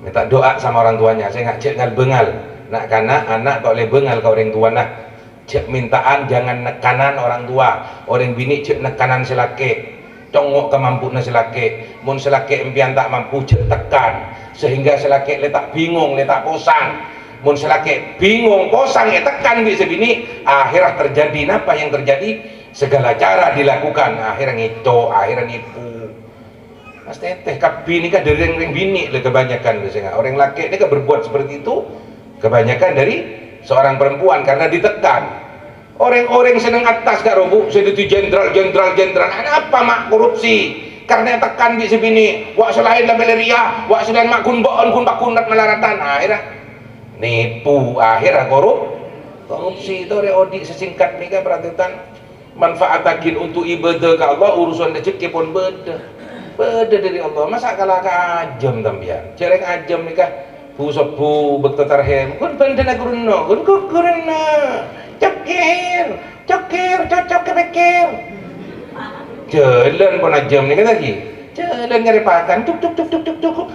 Minta doa sama orang tuanya. Saya nggak cek bengal. Nak kana anak kau boleh bengal kau orang tua nak. Cek mintaan jangan nekanan orang tua. Orang bini cek nekanan selake. Congok kemampuan selake. Mun selake impian tak mampu cek tekan. Sehingga selake letak bingung, letak posang. Mun selake bingung, posang, tekan bisa bini. Akhirnya terjadi apa yang terjadi? Segala cara dilakukan. Akhirnya ngito, akhirnya nipu. Mas teteh kapi ini kan dari yang bini kebanyakan biasanya. Orang laki ini kan berbuat seperti itu kebanyakan dari seorang perempuan karena ditekan. Orang-orang seneng atas gak robu, seduti jenderal. Apa mak korupsi? Karena tekan bisa bini. Wak selain lah beleria, wak selain mak kun bakunat melaratan. Akhirnya nipu, akhirnya korupsi itu odik sesingkat nih kan perhatian manfaatakin untuk ibadah ke Allah urusan rezeki pun beda dari Allah. Masa kalah ajam tambian cereng ajam nih kah sepu bektetarhem kun pendana gurno kun kukurna cokir cocok kepikir jalan pun ajam nih kan lagi jalan nyari pakan cuk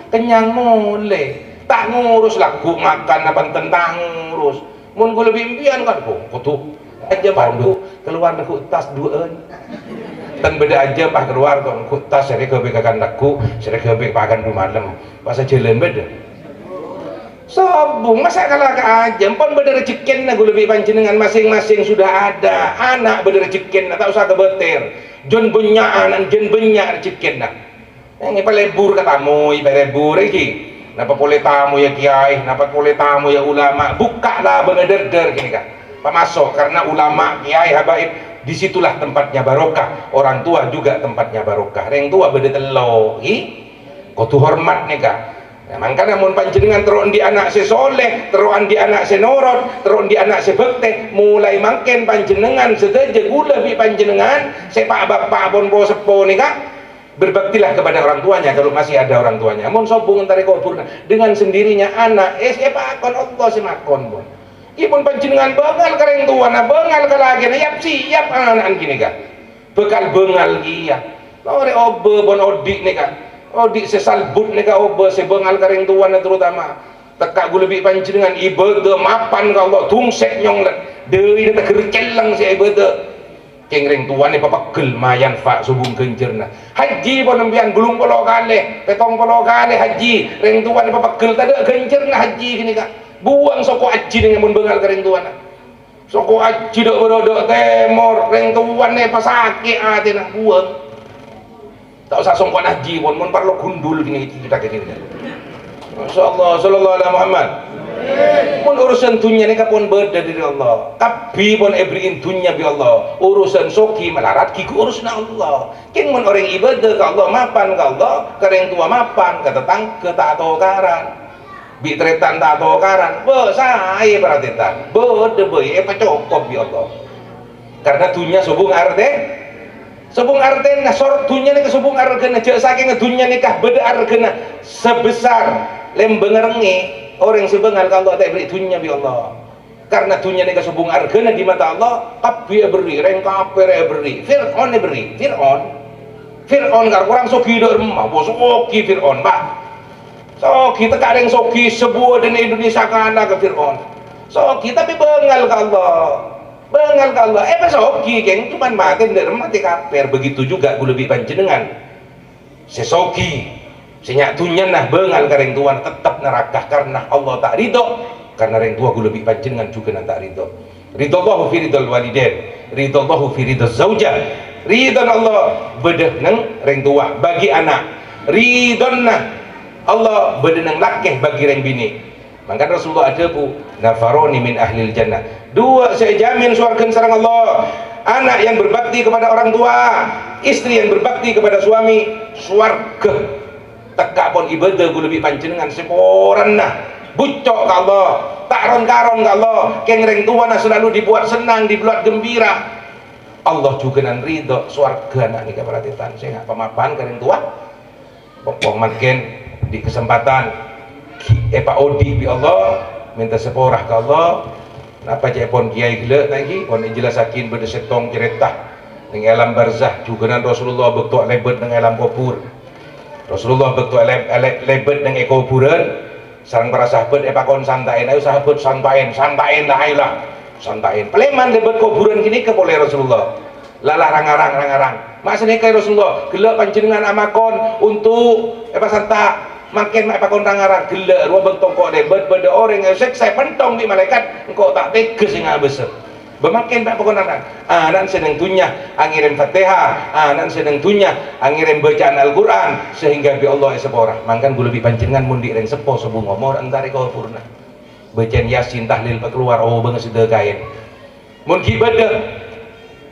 kenyang mulai tak ngurus lagu makan apa tentang ngurus mun gue lebih impian kan kutu aja bantu keluar dari tas duaan dan beda aja pak keluar kok tas seri kebekakan laku seri kebekakan du malam pas jalan beda sobung masa kalah ke aja pun beda rezekin gue lebih panjenengan masing-masing sudah ada anak beda rezekin tak usah kebetir jon benyakan jon benyak rezekin yang ini pelebur katamu pelebur lagi napa boleh tamu ya kiai, napa boleh tamu ya ulama, buka lah bener-bener gini kan pemasok karena ulama, kiai, habaib disitulah tempatnya barokah, orang tua juga tempatnya barokah, orang tua beda telo kau tuh hormat nih kan nah, makanya mun panjenengan teruan di anak sesoleh, teruan di anak senorot, teruan di anak sebekte mulai makin panjenengan sedaja gula bi panjenengan sepak bapak pun bawa sepo nih kan berbaktilah kepada orang tuanya kalau masih ada orang tuanya mun sobung antara kubur dengan sendirinya anak pakon Allah si makon pun ibun panjenengan bengal kareng tuana bengal kalagi siap anak gini kan bekal bengal iya ore obe bon odik nih kan odik sesalbut nih kan obe sebengal kareng tuana terutama tekak gue lebih panjenengan ibadah mapan ka Allah tungsek nyong deui teh kercelang si ibadah kengring tuan ni papagel mayan fa subung kenjerna haji pun nembian belum polo kali petong polo kali haji ring tuan ni papagel tada kenjerna haji gini kak buang soko haji dengan mun bengal ke ring tuan soko haji dok berodok temor ring tuan ni pasake atina buang tak usah songkon haji pun mun perlu gundul gini kita gini Masyaallah sallallahu alaihi Muhammad pun urusan dunia ni kapun beda dari Allah tapi pun ebriin dunia bi Allah urusan soki melarat kiku urusan Allah king mun orang ibadah ke Allah mapan ke Allah kereng tua mapan ke tetang ke tak tokaran bi tretan tak tokaran be saya perhatian beda boy apa cukup bi Allah karena dunia subung arten nah sor dunia ni ke subung argena jek saking dunia nikah beda argena sebesar lembeng rengi orang sebengal kalau tak beri dunia bi Allah karena dunia ni kesubung argana di mata Allah kabeh beri reng kafir beri Fir'aun beri Fir'aun kar kurang sogi dok remah bos sogi Fir'aun bah sogi tekak reng sogi sebuah di Indonesia kana ke Fir'aun sogi tapi bengal ke Allah pas sogi geng cuman mati dari remah kafir begitu juga gue lebih panjenengan sesogi senyak dunia nah bengal kareng tuan tetap neraka karena Allah tak ridho karena reng tua gue lebih panjenengan juga nak tak ridho ridallahu fi ridal walidain ridallahu fi ridal zaujah ridon Allah bedah neng reng tua bagi anak ridon nah Allah bedah neng lakeh bagi reng bini Maka Rasulullah ada bu nafaroni min ahlil jannah, dua saya jamin surga sareng Allah. Anak yang berbakti kepada orang tua, istri yang berbakti kepada suami, surga. Tekak pun ibadah gue lebih panjenengan seporan nah bucok ke Allah, tak ron-karon ke Allah, kengreng tua nah selalu dibuat senang, dibuat gembira. Allah juga nan ridho surga nak nikah perhatian. Saya nggak pemapan kering tua pokok makin di kesempatan Pak Odi bi Allah minta seporah ke Allah. Napa cepon kiai gila lagi pon jelasakin beda setong cerita ning alam barzah juga nan Rasulullah bektu lebet ning alam kubur. Rasulullah bektu lebet ning kuburan sareng para sahabat pakon santain ayo sahabat santain lah ayolah santain peleman lebet kuburan gini ke boleh Rasulullah lalah rangarang maksudnya kayak Rasulullah gelak panjenengan amakon untuk santa makin mak pakon rangarang gelak ruang bentong kok lebet beda orang yang saya pentong di malaikat engkau tak tegas yang besar bemakin mak pakon rangarang nan sedang tunya angirim Fatihah nan sedang tunya angirim bacaan Al-Quran sehingga bi Allah seporah mangkan gue lebih panjenengan mundi reng sepo sebung ngomor antara kau purna bacaan Yasin tahlil keluar oh banget sudah kain mun ibadah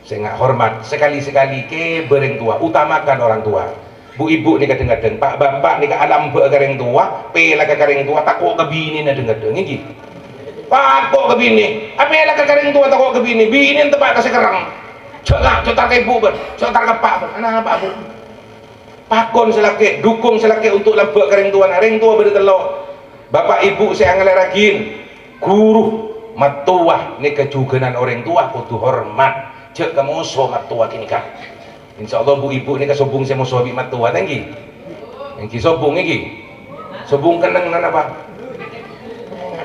saya nggak hormat sekali-sekali ke bereng tua utamakan orang tua. Bu ibu ni kadang-kadang pak bapak ni ke alam bereng tua pela ke kareng tua takut ke bini na kadang-kadang ini takut ke bini apa lah ke kareng tua takut ke bini bini tempat kasih kerang cotar ke ibu ber cotar ke pak ber anak apa bu pakon selake dukung selake untuk lambak kareng tua na reng tua bertelok bapak ibu saya ngeleragin guru matuah ni kejuganan orang tua kudu hormat cek kamu so matuah kini kah insyaallah bu ibu ni kasobung saya mau sobi matuah tinggi yang kisobung ini sobung kenang nan apa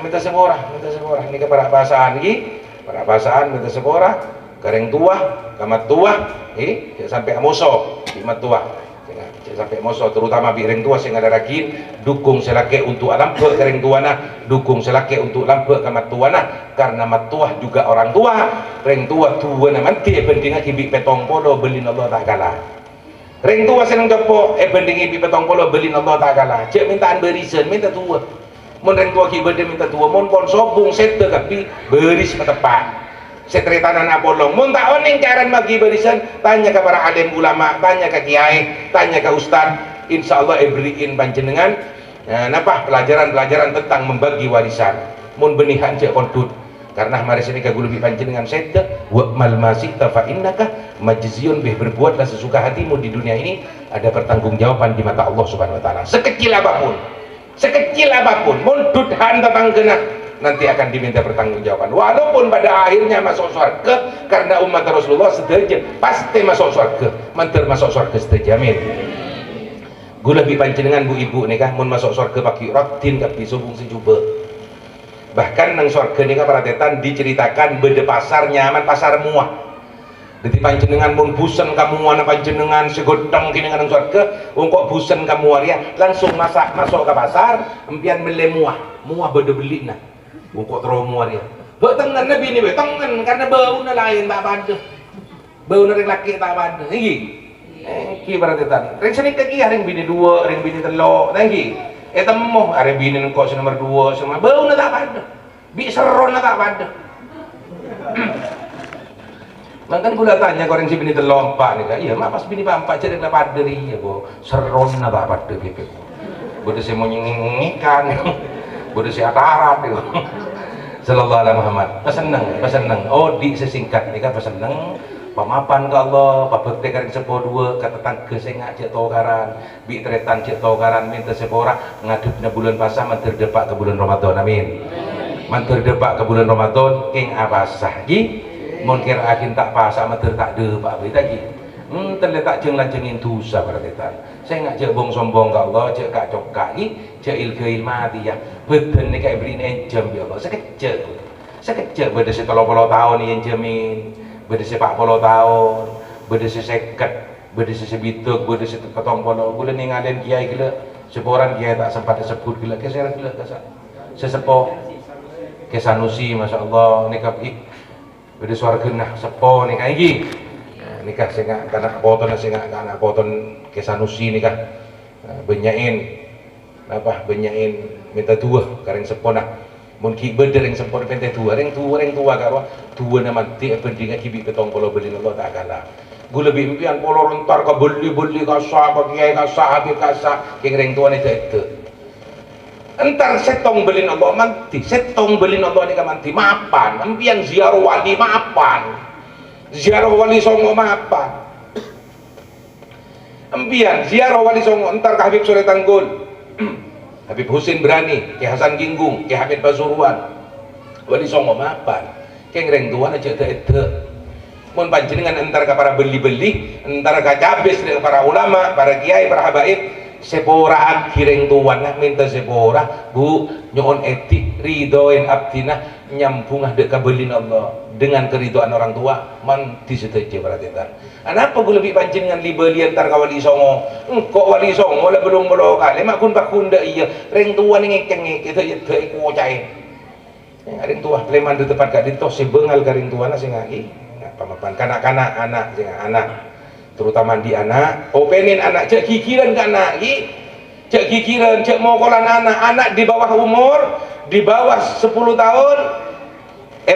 minta seborah ni ke para pasaan ini para pasaan minta seborah kareng tua kamat tua sampai amoso di matuah sampai moso terutama bireng tua sing ada ragin dukung selake untuk alam ke kering tuana dukung selake untuk lampe ke matuana karena matuah juga orang tua reng tua na manti penting kibi petong polo belin Allah tak kalah reng tua seneng jopo penting kibi petong polo belin Allah tak kalah cek mintaan berisen minta tua mun reng tua kibi minta tua mun pon sobung sete tapi beris tepat setretanan apolong mun tak oning caran bagi barisan tanya ke para alim ulama tanya ke kiai tanya ke ustad insyaallah beriin panjenengan napa pelajaran tentang membagi warisan mun benihan cek kontut karena mari sini kagu lebih panjenengan sete wa mal masita fa innaka majziyun bih berbuatlah sesuka hatimu di dunia ini ada pertanggungjawaban di mata Allah Subhanahu wa taala sekecil apapun mun dudhan tentang genah nanti akan diminta pertanggungjawaban walaupun pada akhirnya masuk surga karena umat Rasulullah sedaja pasti masuk surga mantir masuk surga sedaja amin gula lebih panjenengan bu ibu nih kah mun masuk surga pakai rotin kapi subung sejuba bahkan nang surga nih kah paratetan diceritakan beda pasar nyaman pasar muah jadi panjenengan mun busen kamu wana panjenengan segotong kini nang surga kok busen kamu waria langsung masuk ke pasar empian beli muah beda beli nah kok teromuar ya bertengan nabi ni bertengan karena bau na lain tak pada bau na ring laki tak pada ini ki berarti ring sini kaki ring bini dua ring bini telok lagi temoh ring bini kok nomor dua semua bau na tak pada bi seron na tak pada Mangkan gula tanya koreng si bini telok pak ni kan iya mak pas bini pampak jadi tak pada iya bo seron na tak pada bebek bodoh saya mau nyikan bodoh si atarat itu sallallahu alaihi Muhammad peseneng oh di sesingkat ni kan peseneng pamapan ke Allah pabekte kareng sepo dua kata tangga sing ngajak tokaran bi tretan cek tokaran minta sepora ngadepna bulan puasa mantir depak ke bulan Ramadan amin mantir depak ke bulan Ramadan king apasah gi mun kira akin tak puasa mantir tak depak beli lagi terletak jeng lanjengin dosa berarti saya ngajak bong sombong ke Allah cek kak cokak ni cek ilgail mati ya beden ni kayak beri enjam ya Allah sekejap beda si 30 tahun ni jamin beda si 40 tahun beda si seket beda si sebituk beda si 40 bulan ni ngalen kiai gila seporan kiai tak sempat disebut gila keseran gila sesepo kesanusi masya Allah ni kapi beda suara genah sepo ni kayak gini nikah sehingga anak poton sehingga anak poton kesanusi nikah benyain apa benyain minta tua kareng sepona mungkin beder yang sempurna pente tua karo tua na mati pendingan kibi petong polo beli Allah tak kalah gue lebih impian polo rentar ka beli ka sah ka kiai ka sah habib ka sah keng tua ni itu entar setong beli Allah manti setong beli Allah ni ka manti mapan impian ziarah wali mapan ziarah wali songo mapan impian ziarah wali songo entar ka Habib Soleh Tanggul Habib Husin Berani, Ki Hasan Ginggung, Ki Hamid Pasuruan, wali songo mapan, keng reng tuan aja itu, mun panjenengan antara para beli-beli, antara cabes dengan para ulama, para kiai, para habaib, sepora kireng tuan minta sepora, bu nyon etik ridoin abdina nyambungah dek kabelin Allah dengan keridoan orang tua, man disetujui perhatian. Kenapa gue lebih panjenengan libeli antar ka wali songo? Kok wali songo lah belum kali mak kun bakunda iya reng tua ni ngekeng kita itu iku cai. Reng tua pleman di tempat gak ditos si bengal ka reng tua na sing ngaki. Pamapan kanak-kanak anak sing anak terutama di anak openin anak cek kikiran ka anak ki. Cek kikiran cek mokolan anak di bawah umur di bawah 10 tahun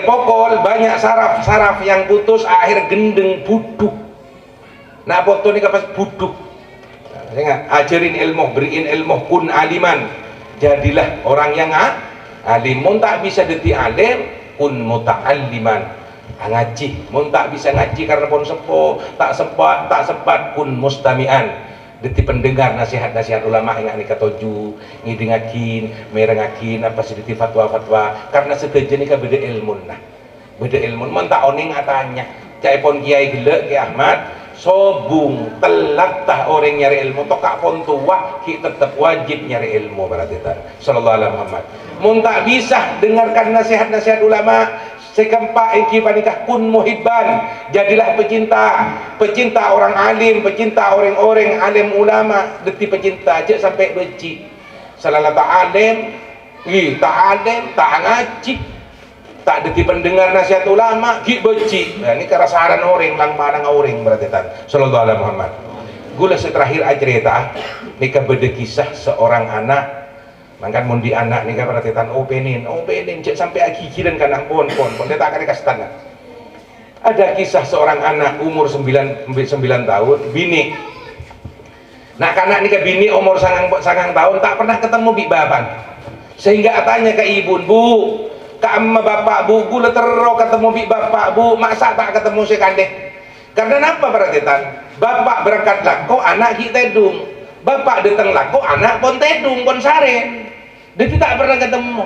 pokol banyak saraf yang putus akhir gendeng buduk. Nah foto ini kapas buduk ajarin ilmu beriin ilmu kun aliman jadilah orang yang alim mun tak bisa deti alim kun muta'alliman ngaji mun tak bisa ngaji karena pun sepo tak sempat kun mustami'an deti pendengar nasihat-nasihat ulama yang anika toju ngidengakin merengakin apa sedeti fatwa-fatwa karena setuju nika beda ilmu beda ilmu mun tak oning atanya cai pon kiai gelek ki Ahmad sobung telat tah orang nyari ilmu tokak pon tua ki tetap wajib nyari ilmu berarti sallallahu alaihi Muhammad mun tak bisa dengarkan nasihat-nasihat ulama sekempa iki panikah kun muhibban jadilah pecinta orang alim pecinta orang-orang alim ulama deti pecinta cek sampai benci salala tak alim tak ngaji tak deti pendengar nasihat ulama ki benci nah ini kerasaran orang lang manang orang berarti sallallahu alaihi Muhammad gula terakhir cerita nikah beda kisah seorang anak mangkan mundi anak nikah berarti openin cek sampai akikiran kan pon dia tak akan dikasih tanah ada kisah seorang anak umur 9 tahun bini nah anak nikah bini umur sangang tahun tak pernah ketemu bi baban sehingga tanya ke ibu bu sama bapak bu gula terro ketemu bi bapak bu masa tak ketemu si kandeh karena apa berarti bapak berangkat lako anak kita tedung bapak datang lako anak pon tedung pon sare dia tak pernah ketemu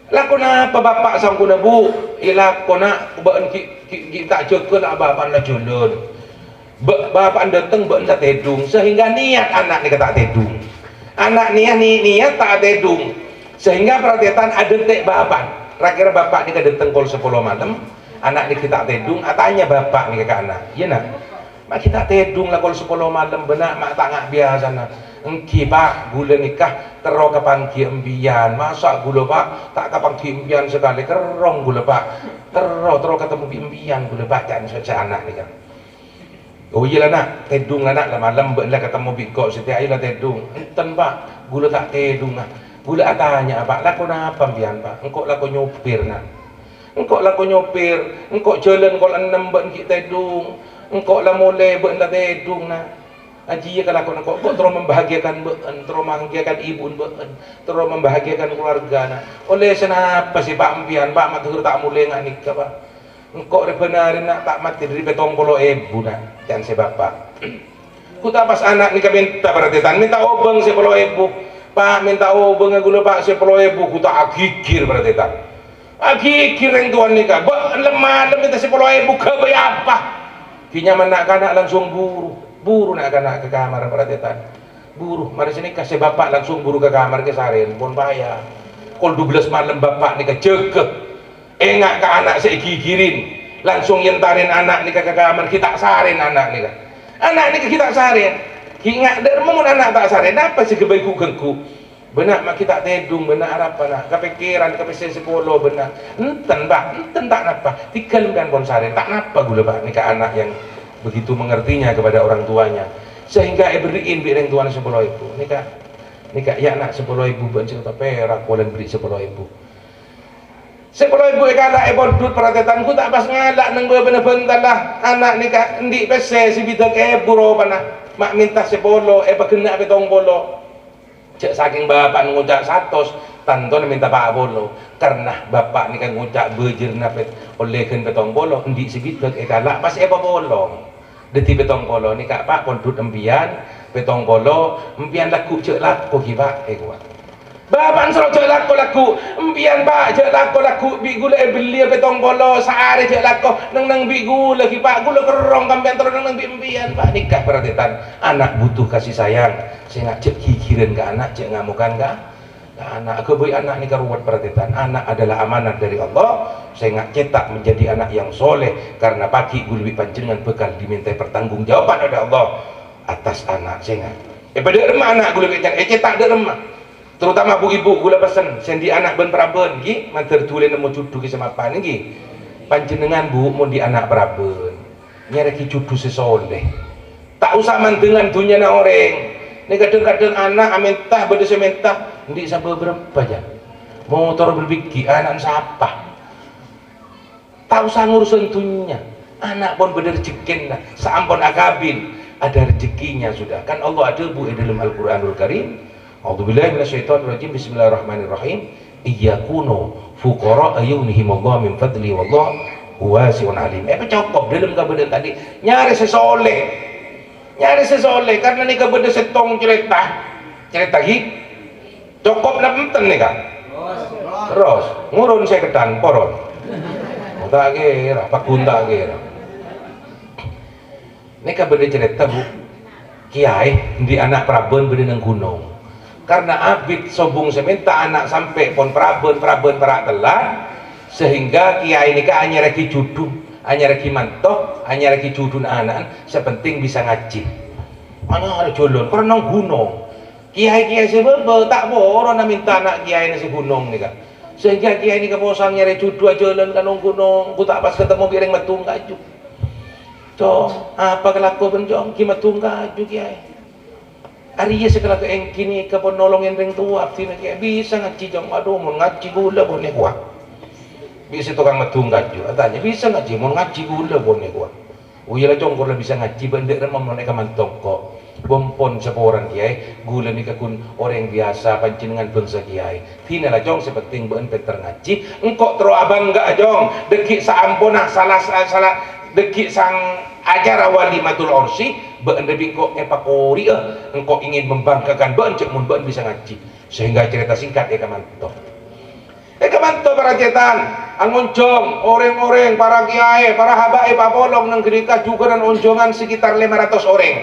lako napa bapak sangkuna bu ilako na baen kita jekul bapak na julun bapak datang baen tak tedung sehingga niat anak ni kata tedung anak niat tak tedung sehingga perhatian ada tek bapak kira bapak ni datang kol 10 malam anak ni kita tedung atanya bapak ni ke anak iya nak mak kita tedung lah kol 10 malam benak mak tak ngak biasa nak engki pak gula nikah terro kapan ki embian masa gula pak tak kapan ki embian sekali kerong gula pak terro ketemu ki embian gula pak jangan saja anak ni kan oh iya lah nak tedung lah nak malam lah ketemu bikok setiap hari lah tedung enten pak gula tak tedung lah gula tanya pak lakon apa pian pak engkau lakon nyopir nak engkau lakon nyopir engkau jalan kol 6 ben kita tedung engkau lah mulai ben lah tedung nak aji ya kalau engkau terus membahagiakan ben terus membahagiakan ibu ben terus membahagiakan keluarga nak oleh senapa sih pak pian pak mak tak mulai ngak nikah pak engkau benarin nak tak mati dari betong polo ibu nak jangan si bapak ku tak pas anak nikah minta berarti minta obeng si polo ibu pak minta obeng gula pak si polo ibu ku tak agikir berarti agikir yang tuan nikah lemah minta si polo ibu ke apa kinya menak kanak langsung buru nak kanak ke kamar berarti buru mari sini kasih bapak langsung buru ke kamar ke sarin pun bayar kol 12 malam bapak nikah cekeh engak ke anak saya gigirin langsung yentarin anak nikah ke kamar kita sarin anak nikah kita sarin ingat dari momen anak tak sarin apa sih kebaiku gengku benar mak kita tedung benar apa nak kepikiran kepesen sepuluh benar enten tak napa tinggal kan pon sarin tak napa gula pak nikah anak yang begitu mengertinya kepada orang tuanya sehingga beriin bireng tuan sepuluh itu Nika ya nak 10.000 ben cerita perak kulen beri 10.000. 10.000 ikalak bodut peratetanku tak pas ngalak nang bener-bener lah anak nika ndik pese si bidak buro panah mak minta 10 pagena petong bolo cek saking bapak ngucak 100 tanton minta pak bolo karena bapak nika ngucak bejir napet olehkeun petong bolo ndik si bidak ikalak pas bolong deti petong bolo nika pak bodut empian petong bolo empian laku cek laku ki pak kuat bapak selalu cek laku empian pak cek laku bi gula beli petong bolo sehari cek laku nang bi gula ki pak gula kerong kampian terus nang bi empian pak nikah perhatian anak butuh kasih sayang saya nak cek kikiran ke anak cek ngamukan ke anak kebui anak nikah ruwet perhatian anak adalah amanat dari Allah saya nak cetak menjadi anak yang soleh karena pagi gula panjenengan bekal diminta pertanggungjawaban oleh Allah atas anak saya pada remah anak gula cetak de remah terutama bu ibu gula pesen sendi anak ben praben gi manter tulen nemu cudu ki sama pan gi panjenengan bu mun di anak praben nyareki cudu sesoleh tak usah mantengan dunya na orang ni kadang-kadang anak amentah bede sementah ndik sampai berapa aja motor berbiki anak siapa tak usah ngurusin dunya anak pun bener rezekin lah saampun akabin ada rezekinya sudah kan Allah ada bu dalam Al-Qur'anul Karim A'udzubillahi minasyaitonirrajim. Bismillahirrahmanirrahim. Iyakunu fuqara ayunihimullah min fadli wallah wasi'un alim. Cukup dalam kabedan tadi nyari sesoleh. Nyari sesoleh karena ni kabedan setong cerita hi. Cukup na penten ni kan. Terus ngurun saya kedan poron. Tak kira, pak gunta kira. Ni kabedan cerita bu. Kiai di anak Praben beda nang gunung. Karena abid sobung sementa anak sampai pon praben perak telah sehingga kiai ini kan hanya reki judu hanya reki mantoh hanya reki judun anak sepenting bisa ngaji hanya ada jolon karena gunung kiai sebebe tak boleh minta anak kiai nasi gunung nih kan sehingga kiai ini keposang nyari judu jalan kan gunung ku tak pas ketemu piring metung kaju cong apa kelakuan cong ki metung kaju kiai Arya segala ke kini ke penolongin ring tua abdi kayak bisa ngaji jam aduh mau ngaji gula boleh kuat bisa tukang metung kaju tanya bisa ngaji mau ngaji gula boleh kuat uyalah congkor bisa ngaji bendek remam mereka mantong kok bompon seorang kiai gula ni kakun orang biasa pancingan bangsa kiai tinalah jong sepenting ben peter ngaji engkau terus abang enggak jong dekik saampuna salah dekik sang acara walimatul ursi beun lebih kok epakori engkau ingin membanggakan beun cek mun beun bisa ngaji sehingga cerita singkat kamanto para cetan angonjong orang-orang para kiai para habaib papolong nang gerika juga dan onjongan sekitar 500 orang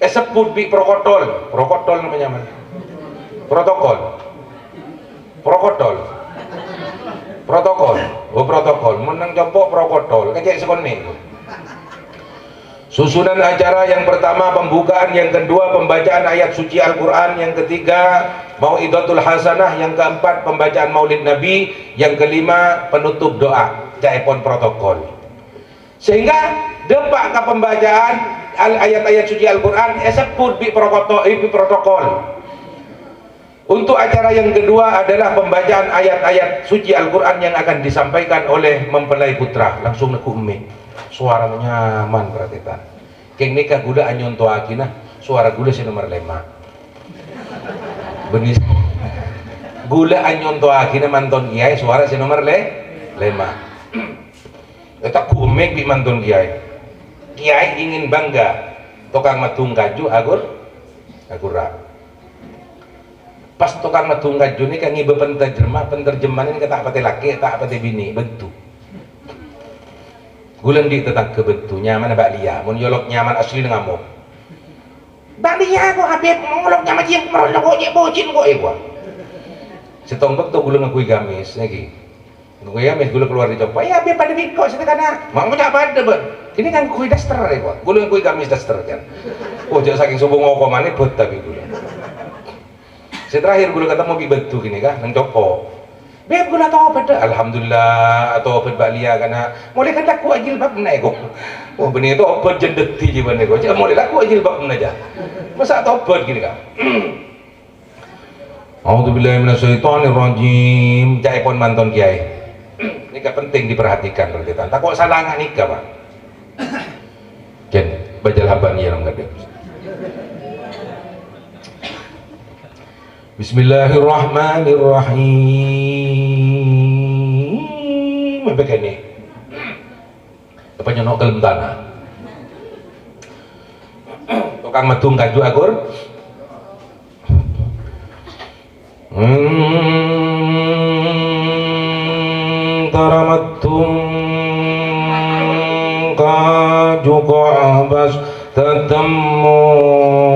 sebut bi protokol namanya mana protokol menang jempok protokol kecek sekone susunan acara yang pertama pembukaan, yang kedua pembacaan ayat suci Al-Quran, yang ketiga mau'idatul hasanah, yang keempat pembacaan maulid Nabi, yang kelima penutup doa caipon protokol sehingga depak ke pembacaan ayat-ayat suci Al-Quran sebut bi protokol. Untuk acara yang kedua adalah pembacaan ayat-ayat suci Al-Quran yang akan disampaikan oleh mempelai putra langsung neku umi suaranya nyaman perhatian keng nikah gula anyon toa kina suara gula si nomor 5 benis gula anyon toa kina manton kiai suara si nomor 5 tak kumek bi manton kiai ingin bangga tukang matung kaju agur pas tukang matung kaju ini kan ngibe penterjemah ini kata apa laki tak apa bini bentuk gulen di tetap ke bentuk nyaman bak lia mun yolok nyaman asli dengan mo bak lia ko habib ngolok nyaman jeng merolok kok je bocin kok gua setombek to gulen ngakui gamis lagi ngakui gamis gulen keluar di coba ya habib pada biko setekana mau tak pada ben ini kan kui daster gua gulen ngakui gamis daster kan oh jangan saking sombong ngokomane bet tapi gulen terakhir gulen ketemu bi bentuk ini kan nang copo beb gula tau pada alhamdulillah atau obat balia karena mulai kan aku ajil bab naik kok oh benih itu obat jendeti jiban kok mulai aku ajil bab aja masa tau obat gini kan A'udzubillahi minasyaitonirrajim. Cai pun manton kiai. Nikah penting diperhatikan berarti. Tak kok salah nggak nikah, Pak. Ken, baca haban ya nggak ada. Bismillahirrahmanirrahim. Begini. Apa nyonok kelem tanah? Tukang medung kaju akur. Taramattum kaju qa'bas tatammu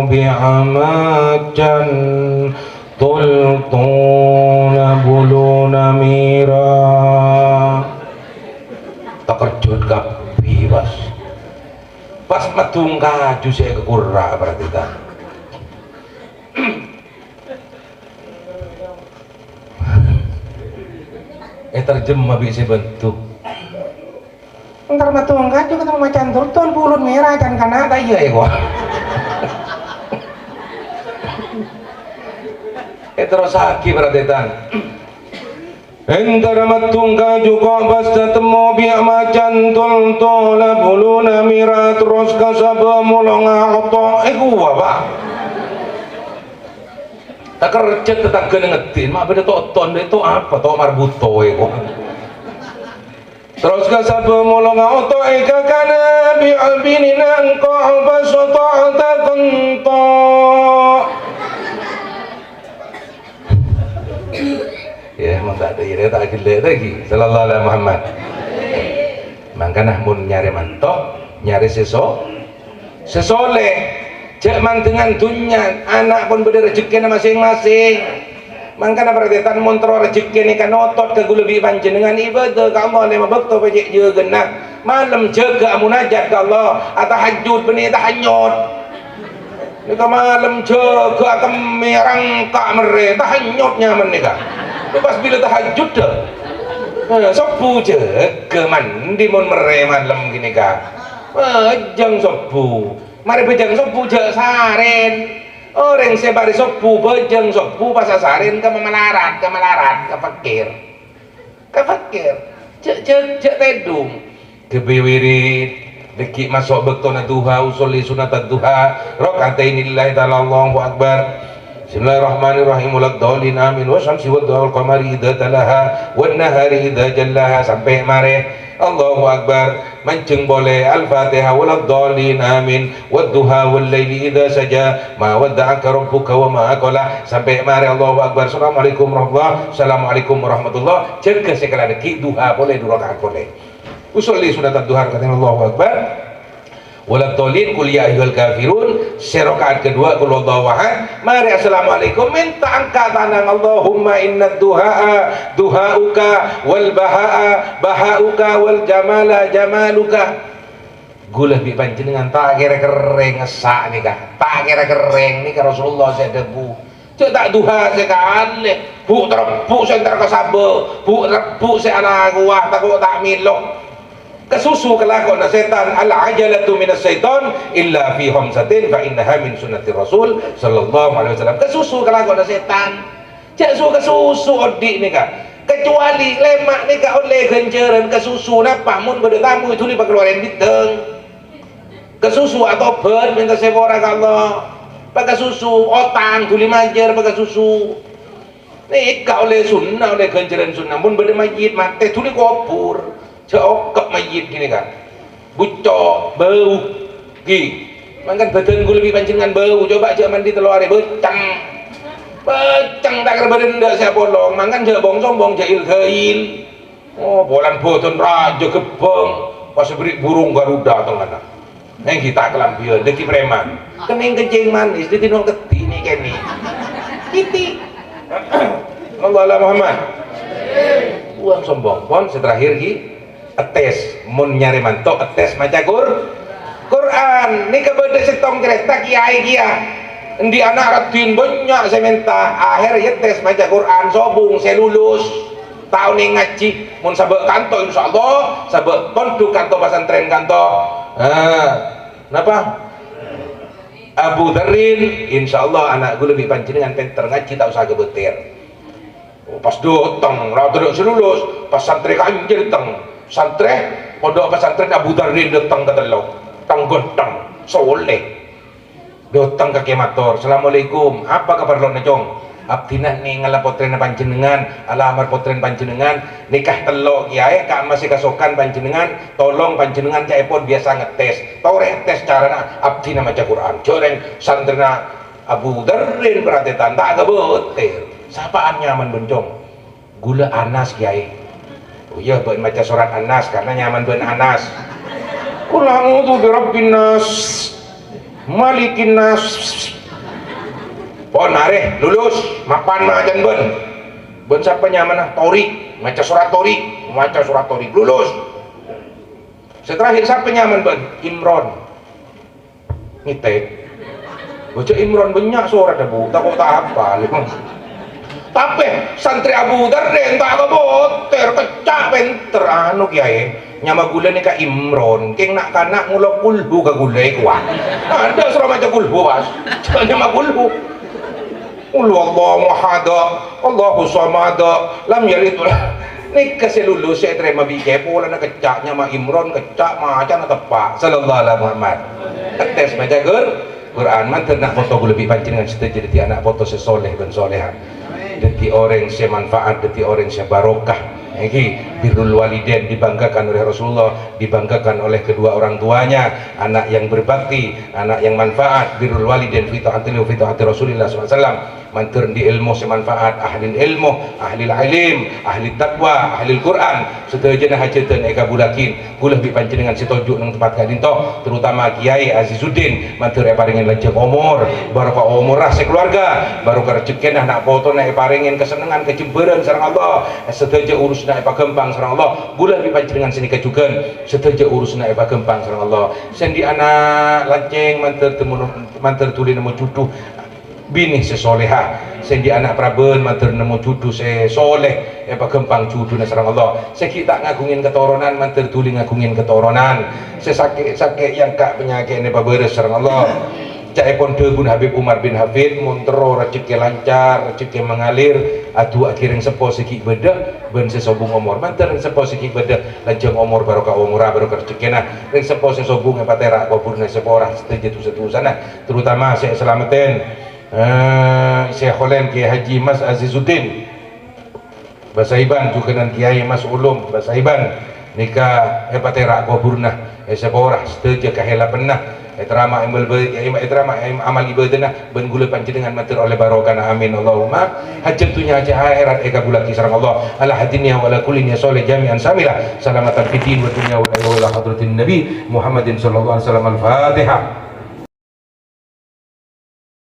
bi'amajan tultuna buluna mira terkejut kabeh pas medung kaju saya kekurra berarti ta. Terjemah bisa bentuk ntar medung kaju ketemu macan tultun bulun merah dan kanada iya ya gua. Terus lagi perhatian entar matung kaju qa'bas tatemu biak macan tultula buluna mira terus kasaba mulonga oto gua Pak tak kerja tetangga ngetin mak beda ton itu apa tok marbuto gua terus kasaba mulonga oto kakana bi'abinina qa'bas ta'ata kunta. Ya emang tak ada ire tak gila lagi sallallahu alaihi Muhammad. Makanya mun nyari mantok nyari sesoleh cek mantengan dunya anak pun beda rezeki masing-masing. Makanya perhatian montro rezeki ni kan otot ke lebih panjenengan ibadah ke Allah lima bakto pajak je genap malam jaga munajat ke Allah tahajud benih tahanyut nika malam jaga akan merangkak mereka tahanyutnya menikah pas bila tahajud dah sopu je ke mandi mon mere malam gini kak bejang sopu mari bejang sopu je saren orang sebari sopu bejang sopu pas saren ke melarat ke fakir cek tedung ke biwirit deki masuk bektona duha usolli sunat duha rakaatainillahi ta'ala Allahu akbar. Bismillahirrahmanirrahim waladdallin amin wa syamsi wad duha wal qamari idza talaha wan nahari idza jallaha sampai mare Allahu akbar mancing boleh al-fatihah waladdallin amin wad duha wal laili idza saja ma wadda'aka rabbuka wa ma qala sampai mare Allahu akbar. Assalamualaikum warahmatullahi Assalamualaikum warahmatullahi jaga sekali deki duha boleh 2 rakaat boleh usolli sunat duha kata Allahu akbar waladdallin qul ya ayyuhal kafirun rakaat kedua qul huwallahu ahad. Mari assalamualaikum minta angkatan Allahumma innad duhaa duhauka wal bahaa bahauka wal jamala jamaluka. Gula bi panjenengan tak kira kering ngesak nikah tak kira kering nih Rasulullah saya debu cek tak duha sekali bu terpuk saya ntar kesabo bu terpuk saya anak gua tak milok kesusu kelakon setan al-ajalatu minas syaitan illa fi khamsatin fa innaha min sunnatir rasul sallallahu alaihi wasallam. Kesusu kelakon setan cek kesusu odik ni kak kecuali lemak ni kak oleh genceran kesusu napa mun beda tamu itu ni pakeluaran biteng kesusu atau ben minta sepora Allah pakai susu otang tuli majer pakai susu ni kak oleh sunnah oleh genceran sunnah mun beda majid mate tuli kopur cokap mayit gini kan bucok bau gi makan badan gue lebih pancingan bau coba aja mandi telur hari becang tak kerbadan ndak saya bolong makan aja bong sombong jail gail oh bolan boton raja gebong pas beri burung garuda atau mana yang kita kelampion deki preman kening kencing manis ditinong keti nih keni kiti Allah Muhammad uang sombong pon seterakhir gi tes mun nyari mantok tes maca Quran ni kebeda setong kereta kiai kia di anak ratin banyak saya minta akhir ya tes maca Quran sobung saya lulus tahun ini ngaji mun sabek kanto insyaallah sabek pondok kanto pesantren kanto napa Abu Dharrin insyaallah anak gue lebih panjenengan penter ngaji tak usah gebetir. Pas datang rada selulus pas santri kanjil teng santri pondok pesantren Abu Dharrin datang ke telok tang gotang soleh datang ke kemator. Assalamualaikum, apa kabar lo necong? Abdina nih ngalapotren panjenengan alamar potren panjenengan nikah telok kiai kak masih kasokan panjenengan tolong panjenengan cai pun biasa ngetes tore tes cara abdina maca Quran joreng santrina Abu Dharrin perhatian tak kebetir sapaan nyaman bencong gula Anas kiai. Oh iya buat maca surat Anas karena nyaman buat Anas. Ulang tu birabbin nas malikin nas pon mareh lulus mapan macan ben siapa nyaman torik maca surat torik lulus. Setelahir siapa nyaman ben Imron ngitek baca Imron banyak suara dah bu tak kok tak apa tapi santri Abu Dharrin tak keboter kecak penter anu kiai nyama gula ni ka Imron keng nak kanak ngulok kulhu ka gulai kuah ada surah maca kulhu pas nyama kulhu Allahu ahada Allahu samada lam yalid ni kasih lulus saya terima bike pola nak kecak nyama Imron kecak macan tepak sallallahu alaihi Muhammad tes baca Quran mantar nak foto lebih panjenengan setuju jadi anak foto sesoleh dan solehan jadi orang semanfaat jadi orang sebarokah. Ini birrul walidain dibanggakan oleh Rasulullah, dibanggakan oleh kedua orang tuanya, anak yang berbakti, anak yang manfaat, birrul walidain fi ta'atillah fi ta'ati Rasulillah SAW. Mantur di ilmu semanfaat, ahli ilmu, ahli ilim, ahli taqwa, ahli Quran. Sedaya hajatan eka bulakin, kula bi panjenengan situjuk nang tempat kadinto, terutama Kiai Azizuddin, mantur e paringin lanjut umur, barokah umur rah sekeluarga, barokah rezeki nak foto nak paringin kesenangan kecemburuan sareng Allah. Sedaya urus nak pagempang sareng Allah. Kula bi panjenengan sini kejugan, sedaya urus nak pagempang sareng Allah. Sendi anak lanceng mantur tuli nemu cucu bini sesoleha sendi anak praben mantur nemu cucu sesoleh pagempang cucu sareng Allah. Seki tak ngagungin ketoronan mantur tuli ngagungin ketoronan. Sesakit yang kak penyakit ne paberes sareng Allah. Cak pon degun Habib Umar bin Hafid muntro rezeki lancar rezeki mengalir adu akhirnya sepo seki beda ben sesobung umur mantar sepo seki beda lanjang umur barokah umur barokah rezeki nah ring sepo sesobung patera kuburna sepora setuju sana terutama saya selamatin Syekh Kholen Kiai Haji Mas Azizuddin Basaiban juga dan Kiai Mas Ulum Basaiban nikah patera kuburna sepora setuju kahela pernah etrama amal ibadah ben gula panjenengan matur oleh barokah amin Allahumma hajatunya haji akhirat eka bulaki sareng Allah ala hadinya wala kulinya soleh jami'an samila salamatan fid din wa dunya wa ila hadratin nabi Muhammadin sallallahu alaihi wasallam al-Fatihah.